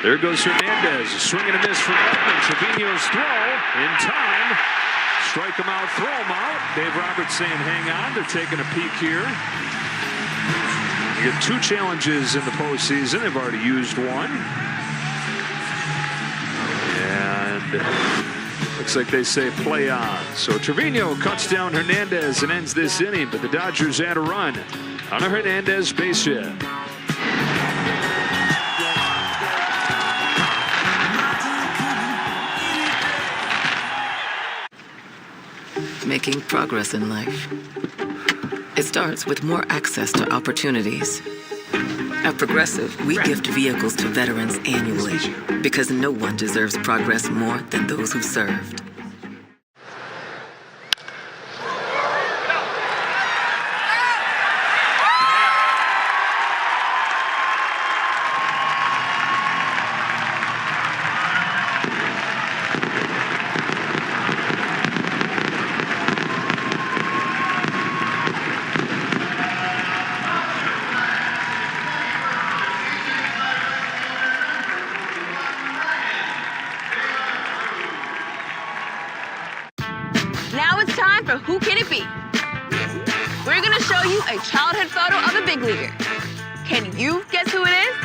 There goes Hernandez. A swing and a miss from Edman. Trevino's throw in time. Strike him out, throw him out. Dave Roberts saying hang on. They're taking a peek here. You get 2 challenges in the postseason. They've already used one. And looks like they say play on. So Trevino cuts down Hernandez and ends this inning, but the Dodgers add a run on a Hernandez base hit. Making progress in life. It starts with more access to opportunities. At Progressive, we gift vehicles to veterans annually because no one deserves progress more than those who served. Who can it be? We're gonna show you a childhood photo of a big leaguer. Can you guess who it is?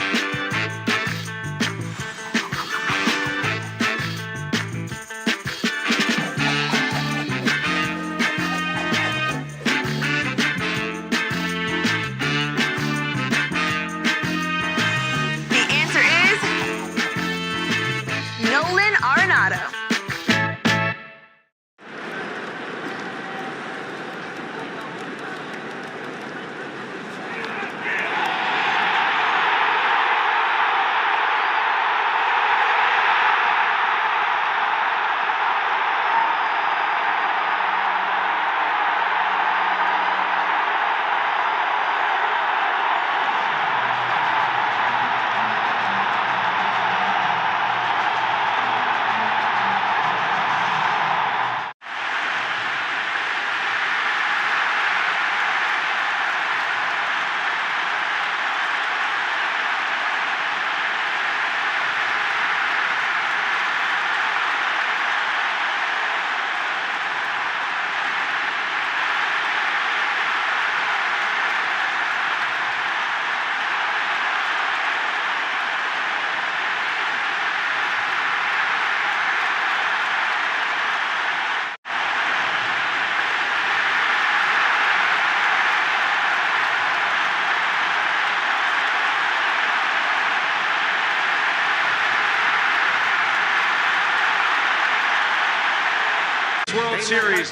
World Series.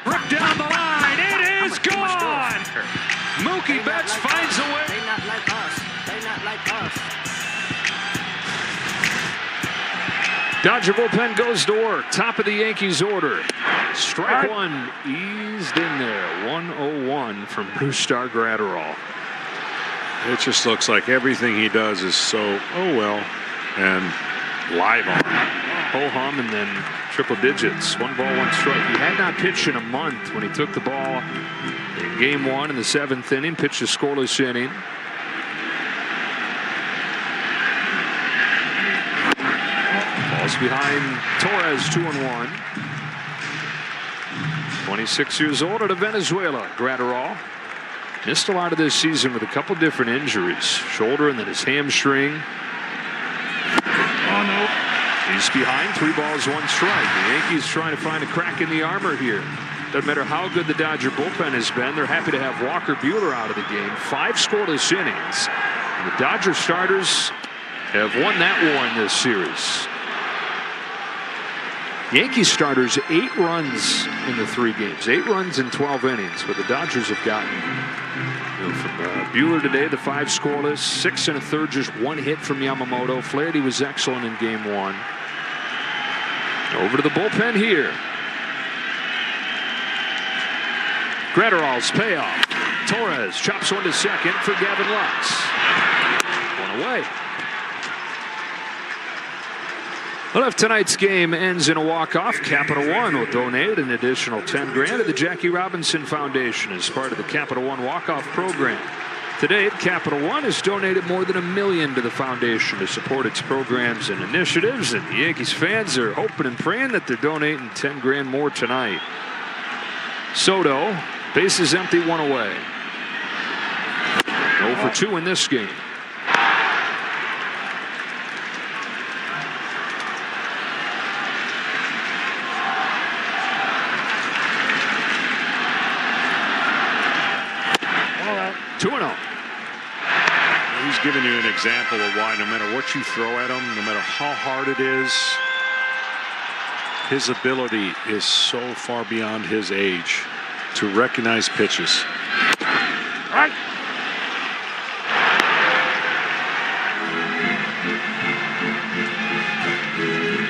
Ripped down the line. It is gone. Mookie Betts finds a way. They not like us. They not like us. Dodger bullpen goes to work. Top of the Yankees order. Strike one eased in there. 1-0-1 from Brusdar Graterol. It just looks like everything he does is so, and live on. Ho-hum and then triple digits. 1 ball, 1 strike. He had not pitched in a month when he took the ball in game 1 in the 7th inning. Pitched a scoreless inning. Ball's behind Torres, 2-1. 26 years old out of Venezuela. Graterol missed a lot of this season with a couple different injuries. Shoulder and then his hamstring. Oh no. He's behind. 3 balls, 1 strike. The Yankees trying to find a crack in the armor here. Doesn't matter how good the Dodger bullpen has been. They're happy to have Walker Buehler out of the game. 5 scoreless innings. And the Dodger starters have won that war in this series. Yankees starters 8 runs in the 3 games. 8 runs in 12 innings. But the Dodgers have gotten from Buehler today, the 5 scoreless, 6 1/3, just 1 hit from Yamamoto. Flaherty was excellent in game 1. Over to the bullpen here. Graterol's payoff. Torres chops one to second for Gavin Lux. 1 away. Well, if tonight's game ends in a walk-off, Capital One will donate an additional $10,000 to the Jackie Robinson Foundation as part of the Capital One walk-off program. Today, Capital One has donated more than $1 million to the foundation to support its programs and initiatives, and the Yankees fans are hoping and praying that they're donating $10,000 more tonight. Soto, bases empty, 1 away. 0 for 2 in this game. He's giving you an example of why no matter what you throw at him, no matter how hard it is, his ability is so far beyond his age to recognize pitches. Right.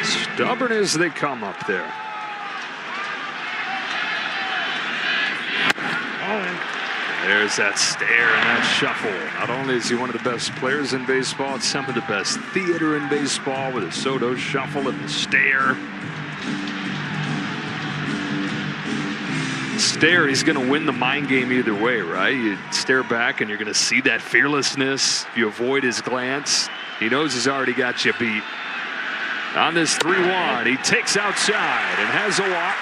Stubborn as they come up there. There's that stare and that shuffle. Not only is he one of the best players in baseball, it's some of the best theater in baseball with a Soto shuffle and the stare. Stare, he's going to win the mind game either way, right? You stare back and you're going to see that fearlessness. You avoid his glance. He knows he's already got you beat. On this 3-1, he takes outside and has a walk.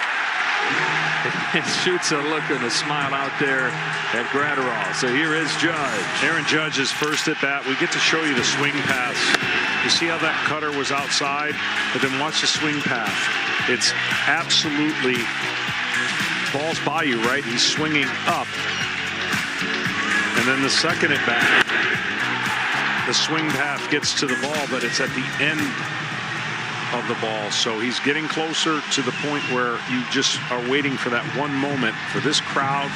and shoots a look and a smile out there at Gratterall. So here is Judge. Aaron Judge's first at bat. We get to show you the swing pass. You see how that cutter was outside, but then watch the swing path. It's absolutely balls by you, right? He's swinging up. And then the second at bat, the swing path gets to the ball, but it's at the end of the ball. So he's getting closer to the point where you just are waiting for that one moment for this crowd.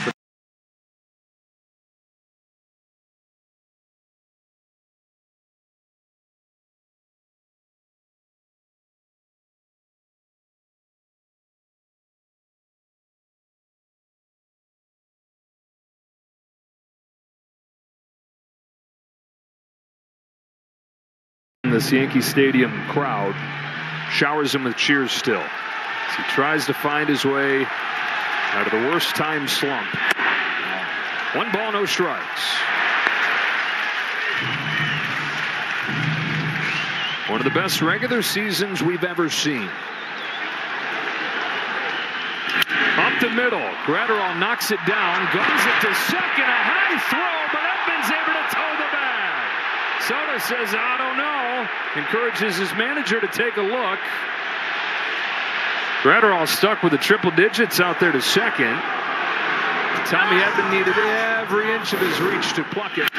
This Yankee Stadium crowd showers him with cheers still as he tries to find his way out of the worst time slump. 1 ball, no strikes. One of the best regular seasons we've ever seen. Up the middle, Gratterall knocks it down, guns it to second, a high throw, but Edmonds able to toe the bag. Soto says, I don't know. Encourages his manager to take a look. Gratterall stuck with the triple digits out there to second. Tommy Edman needed every inch of his reach to pluck it.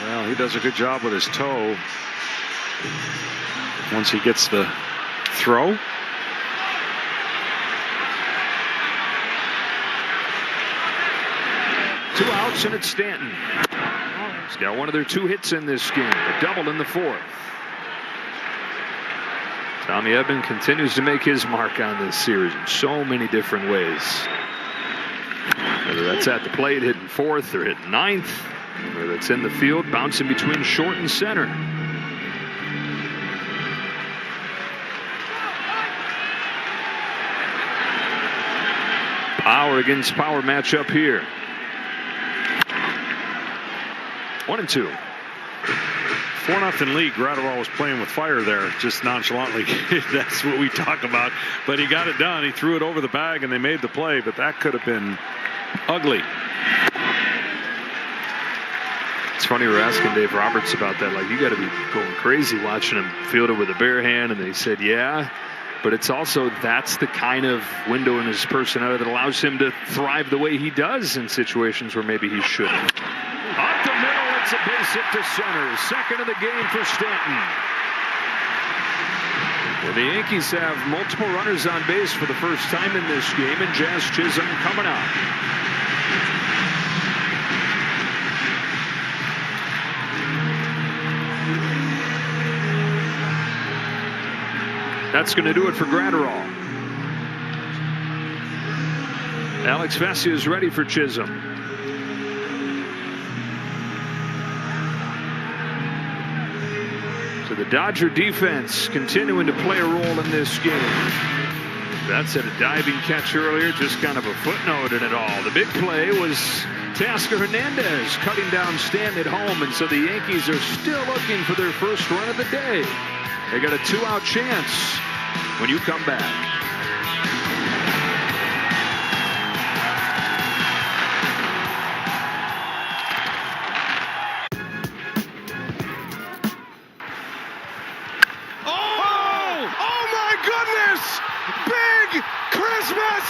Well, he does a good job with his toe once he gets the throw. Two outs, and it's Stanton. He's got one of their 2 hits in this game, a double in the 4th. Tommy Edman continues to make his mark on this series in so many different ways. Whether that's at the plate, hitting 4th, or hitting 9th, whether it's in the field, bouncing between short and center. Power against power matchup here. 1-2. 4-0 lead. Gratterall was playing with fire there, just nonchalantly. That's what we talk about. But he got it done. He threw it over the bag, and they made the play. But that could have been ugly. It's funny we're asking Dave Roberts about that. Like, you got to be going crazy watching him field it with a bare hand. And they said, yeah. But it's also, that's the kind of window in his personality that allows him to thrive the way he does in situations where maybe he shouldn't. Up the middle, it's a base hit to center. Second of the game for Stanton. Well, the Yankees have multiple runners on base for the first time in this game, and Jazz Chisholm coming out. That's going to do it for Gratterall. Alex Vesia is ready for Chisholm. So the Dodger defense continuing to play a role in this game. That's at a diving catch earlier, just kind of a footnote in it all. The big play was Teoscar Hernandez cutting down Stanton at home, and so the Yankees are still looking for their first run of the day. They got a 2-out chance when you come back. Oh my goodness! Big Christmas!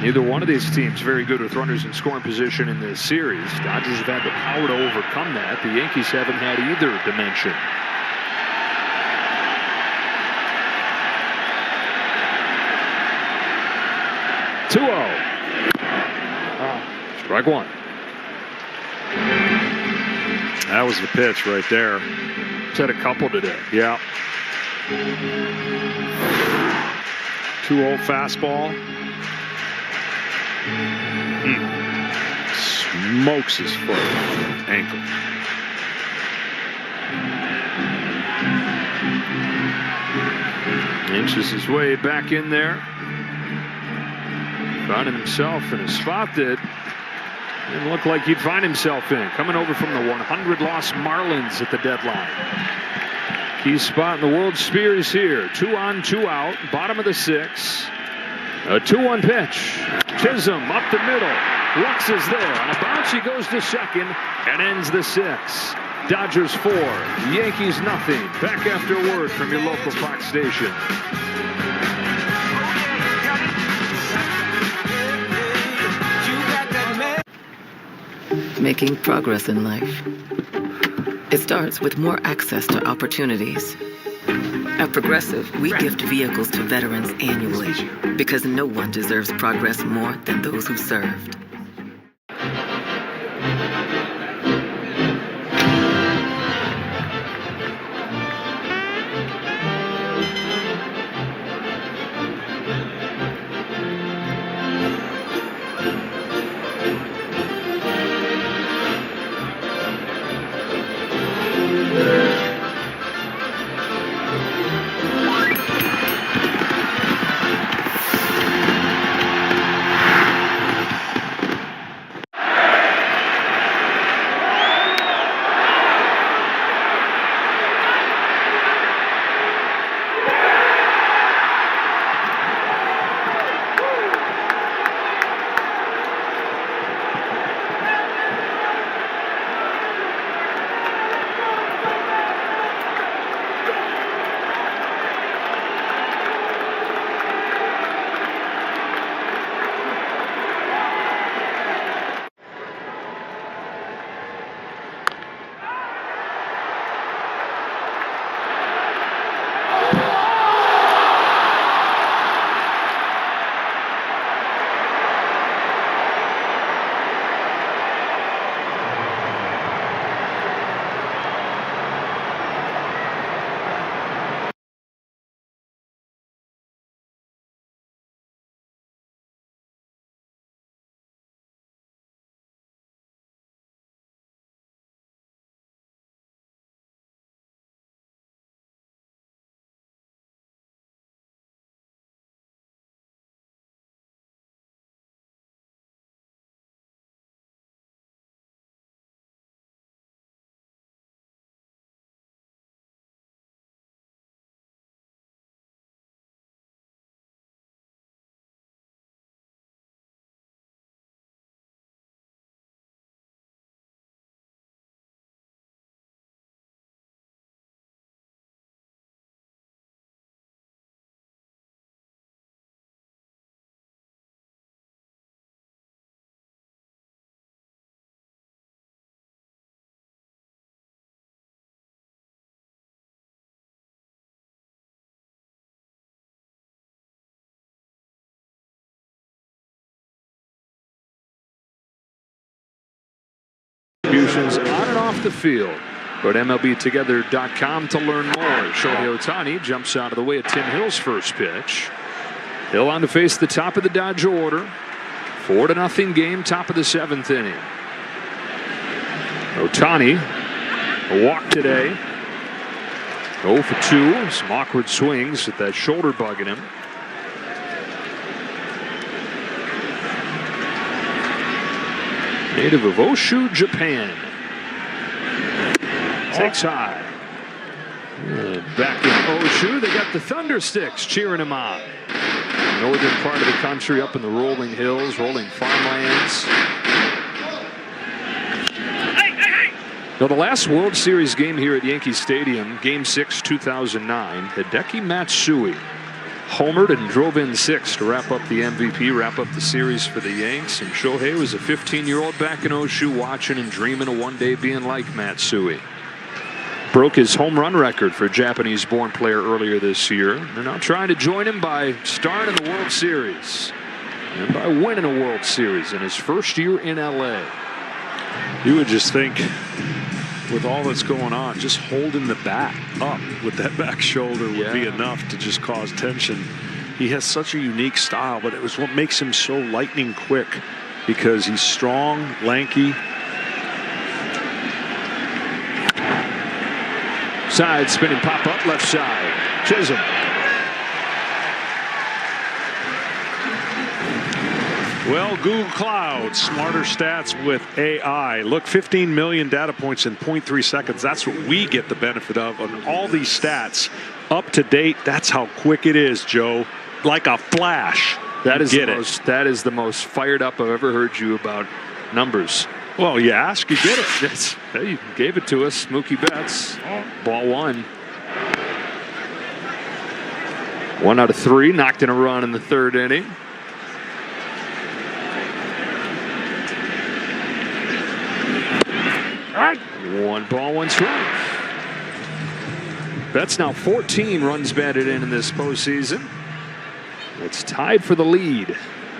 Neither one of these teams very good with runners in scoring position in this series. Dodgers have had the power to overcome that. The Yankees haven't had either dimension. Strike one. That was the pitch right there. He's had a couple today. Yeah. 2-0 fastball. Smokes his foot. Ankle. Inches his way back in there. Finding himself in a spot that didn't look like he'd find himself in. Coming over from the 100-loss Marlins at the deadline. Key spot in the World Series here. 2 on, 2 out. Bottom of the 6th. A 2-1 pitch. Chisholm up the middle. Lux is there. On a bounce, he goes to second and ends the 6th. Dodgers 4, Yankees nothing. Back after a word from your local Fox station. Making progress in life. It starts with more access to opportunities. At Progressive, we gift vehicles to veterans annually because no one deserves progress more than those who served. Contributions on and off the field. Go to MLBtogether.com to learn more. Shohei Ohtani jumps out of the way of Tim Hill's first pitch. Hill on to face the top of the Dodger order. 4-0 game, top of the 7th inning. Ohtani, a walk today. 0 for 2. Some awkward swings with that shoulder bugging him. Native of Oshu, Japan. Takes high. Back in Oshu, they got the Thunder Sticks cheering him on. Northern part of the country, up in the rolling hills, rolling farmlands. Now, the last World Series game here at Yankee Stadium, Game 6, 2009, Hideki Matsui homered and drove in 6 to wrap up the MVP, wrap up the series for the Yanks. And Shohei was a 15-year-old back in Oshu, watching and dreaming of one day being like Matsui. Broke his home run record for a Japanese-born player earlier this year. They're now trying to join him by starring in the World Series and by winning a World Series in his first year in LA. You would just think, with all that's going on, just holding the bat up with that back shoulder would be enough to just cause tension. He has such a unique style, but it was what makes him so lightning quick, because he's strong, lanky. Side spinning pop up left side. Chisholm. Well, Google Cloud, smarter stats with AI. Look, 15 million data points in 0.3 seconds. That's what we get the benefit of on all these stats. Up to date, that's how quick it is, Joe. Like a flash. That is the most fired up I've ever heard you about numbers. Well, you ask, you get it. Yes. Hey, you gave it to us. Mookie Betts. Ball 1. 1 out of 3. Knocked in a run in the 3rd inning. All right. 1 ball, 1 strike. Betts now 14 runs batted in this postseason. It's tied for the lead.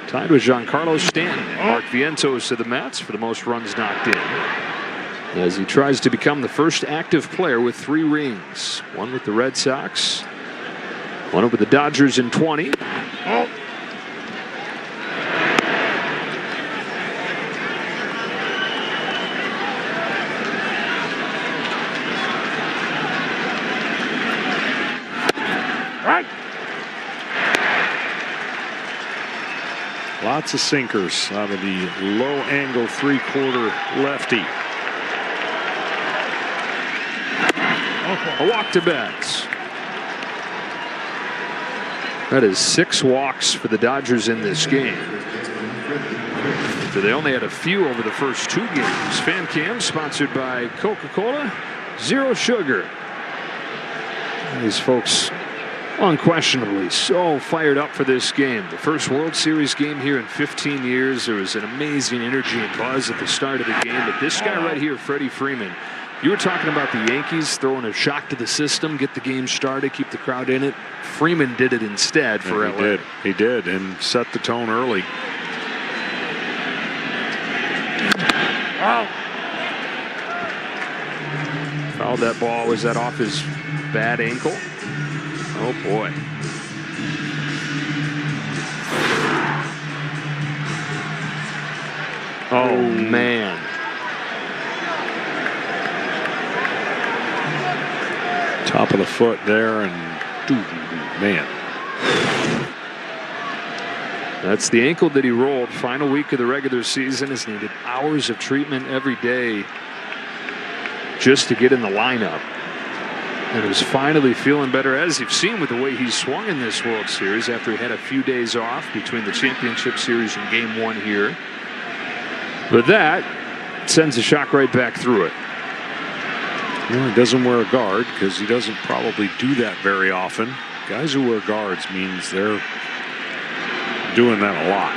Tied with Giancarlo Stanton and Mark Vientos to the Mets for the most runs knocked in, as he tries to become the first active player with 3 rings. 1 with the Red Sox, 1 with the Dodgers in 20. Lots of sinkers out of the low angle 3/4 lefty. A walk to Betts. That is 6 walks for the Dodgers in this game. So they only had a few over the first 2 games. Fan Cam sponsored by Coca-Cola, Zero Sugar. These folks unquestionably so fired up for this game. The first World Series game here in 15 years. There was an amazing energy and buzz at the start of the game. But this guy right here, Freddie Freeman, you were talking about the Yankees throwing a shock to the system, get the game started, keep the crowd in it. Freeman did it instead for LA. He did, and set the tone early. Fouled that ball. Was that off his bad ankle? Oh boy. Oh man. Top of the foot there, and man. That's the ankle that he rolled. Final week of the regular season. Has needed hours of treatment every day just to get in the lineup. And was finally feeling better, as you've seen with the way he swung in this World Series after he had a few days off between the Championship Series and Game 1 here. But that sends a shock right back through it. Well, he doesn't wear a guard because he doesn't probably do that very often. Guys who wear guards means they're doing that a lot.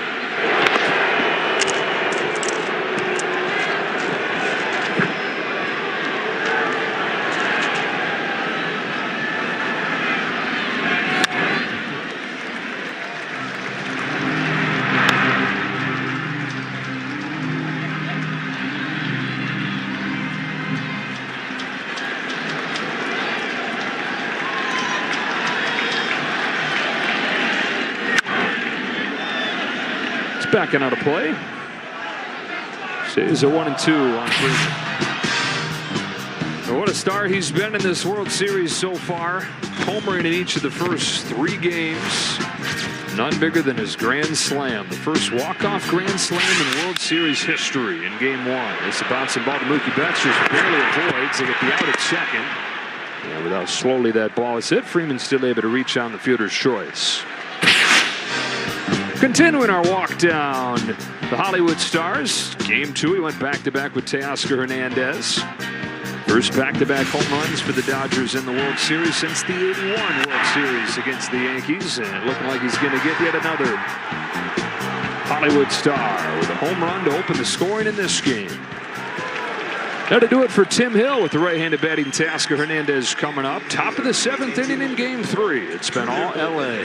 Backing out of play. Stays at 1-2 on Freeman. What a star he's been in this World Series so far. Homering in each of the first 3 games. None bigger than his grand slam. The first walk-off grand slam in World Series history in Game 1. It's a bouncing ball to Mookie Betts. Just barely avoids. They get the out at second. Yeah, without slowly that ball is hit. Freeman's still able to reach on the fielder's choice. Continuing our walk down the Hollywood Stars. Game 2, he went back-to-back with Teoscar Hernandez. First back-to-back home runs for the Dodgers in the World Series since the '81 World Series against the Yankees. And looking like he's going to get yet another Hollywood star with a home run to open the scoring in this game. Now to do it for Tim Hill with the right-handed batting Teoscar Hernandez coming up. Top of the 7th inning in Game 3. It's been all L.A.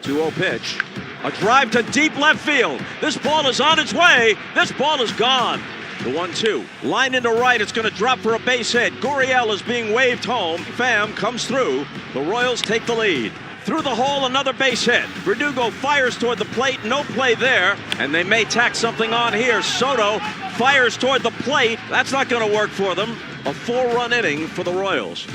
2-0 pitch. A drive to deep left field. This ball is on its way. This ball is gone. The 1-2. Line into right. It's going to drop for a base hit. Gurriel is being waved home. Pham comes through. The Royals take the lead. Through the hole, another base hit. Verdugo fires toward the plate. No play there. And they may tack something on here. Soto fires toward the plate. That's not going to work for them. A 4-run inning for the Royals.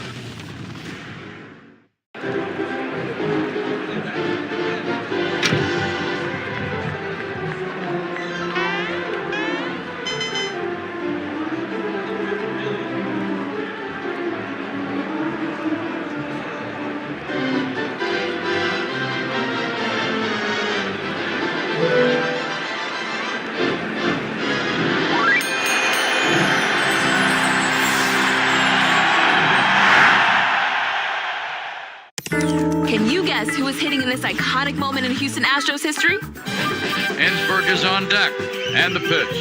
Can you guess who was hitting in this iconic moment in Houston Astros history? Ensberg is on deck, and the pitch.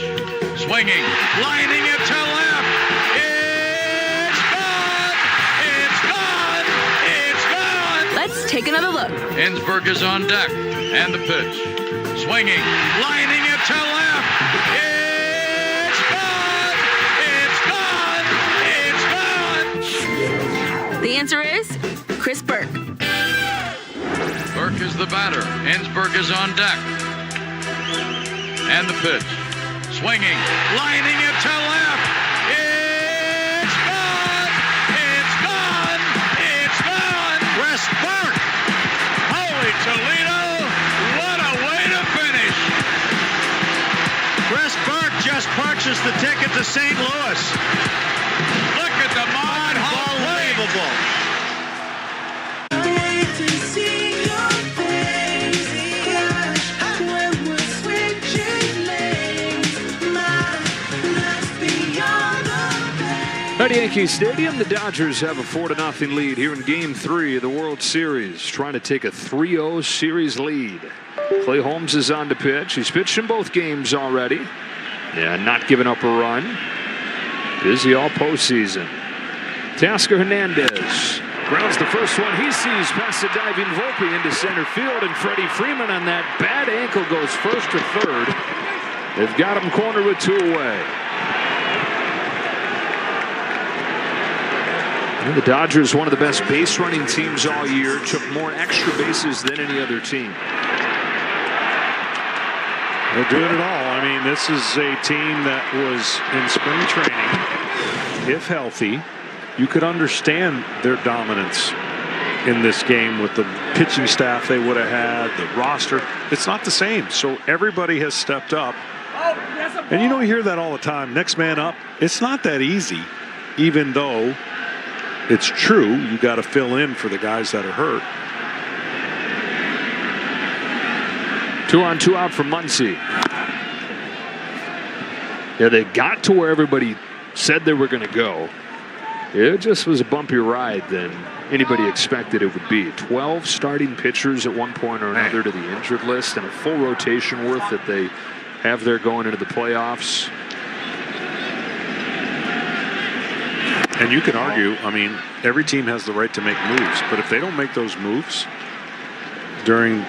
Swinging, lining it to left. It's gone! It's gone! It's gone! Let's take another look. Ensberg is on deck, and the pitch. Swinging, lining it to left. It's gone! It's gone! It's gone! The answer is Chris Burke. Burke is the batter. Ensberg is on deck. And the pitch. Swinging, lining it to left. It's gone! It's gone! It's gone! Chris Burke! Holy Toledo! What a way to finish! Chris Burke just purchased the ticket to St. Louis. Look at the mod. Unbelievable. At Yankee Stadium, the Dodgers have a 4-0 lead here in Game 3 of the World Series, trying to take a 3-0 series lead. Clay Holmes is on to pitch. He's pitched in both games already. Yeah, not giving up a run. Busy all postseason. Teoscar Hernandez grounds the first one he sees past the diving Volpe into center field, and Freddie Freeman on that bad ankle goes first to third. They've got him cornered with 2 away. And the Dodgers, one of the best base running teams all year, took more extra bases than any other team. They're doing it all. I mean, this is a team that was in spring training. If healthy, you could understand their dominance in this game with the pitching staff they would have had, the roster. It's not the same. So everybody has stepped up. And you don't hear that all the time. Next man up. It's not that easy, even though it's true. You got to fill in for the guys that are hurt. 2 on 2 out from Muncy. Yeah, they got to where everybody said they were going to go. It just was a bumpier ride than anybody expected it would be. 12 starting pitchers at one point or another to the injured list, and a full rotation worth that they have there going into the playoffs. And you can argue, I mean, every team has the right to make moves, but if they don't make those moves during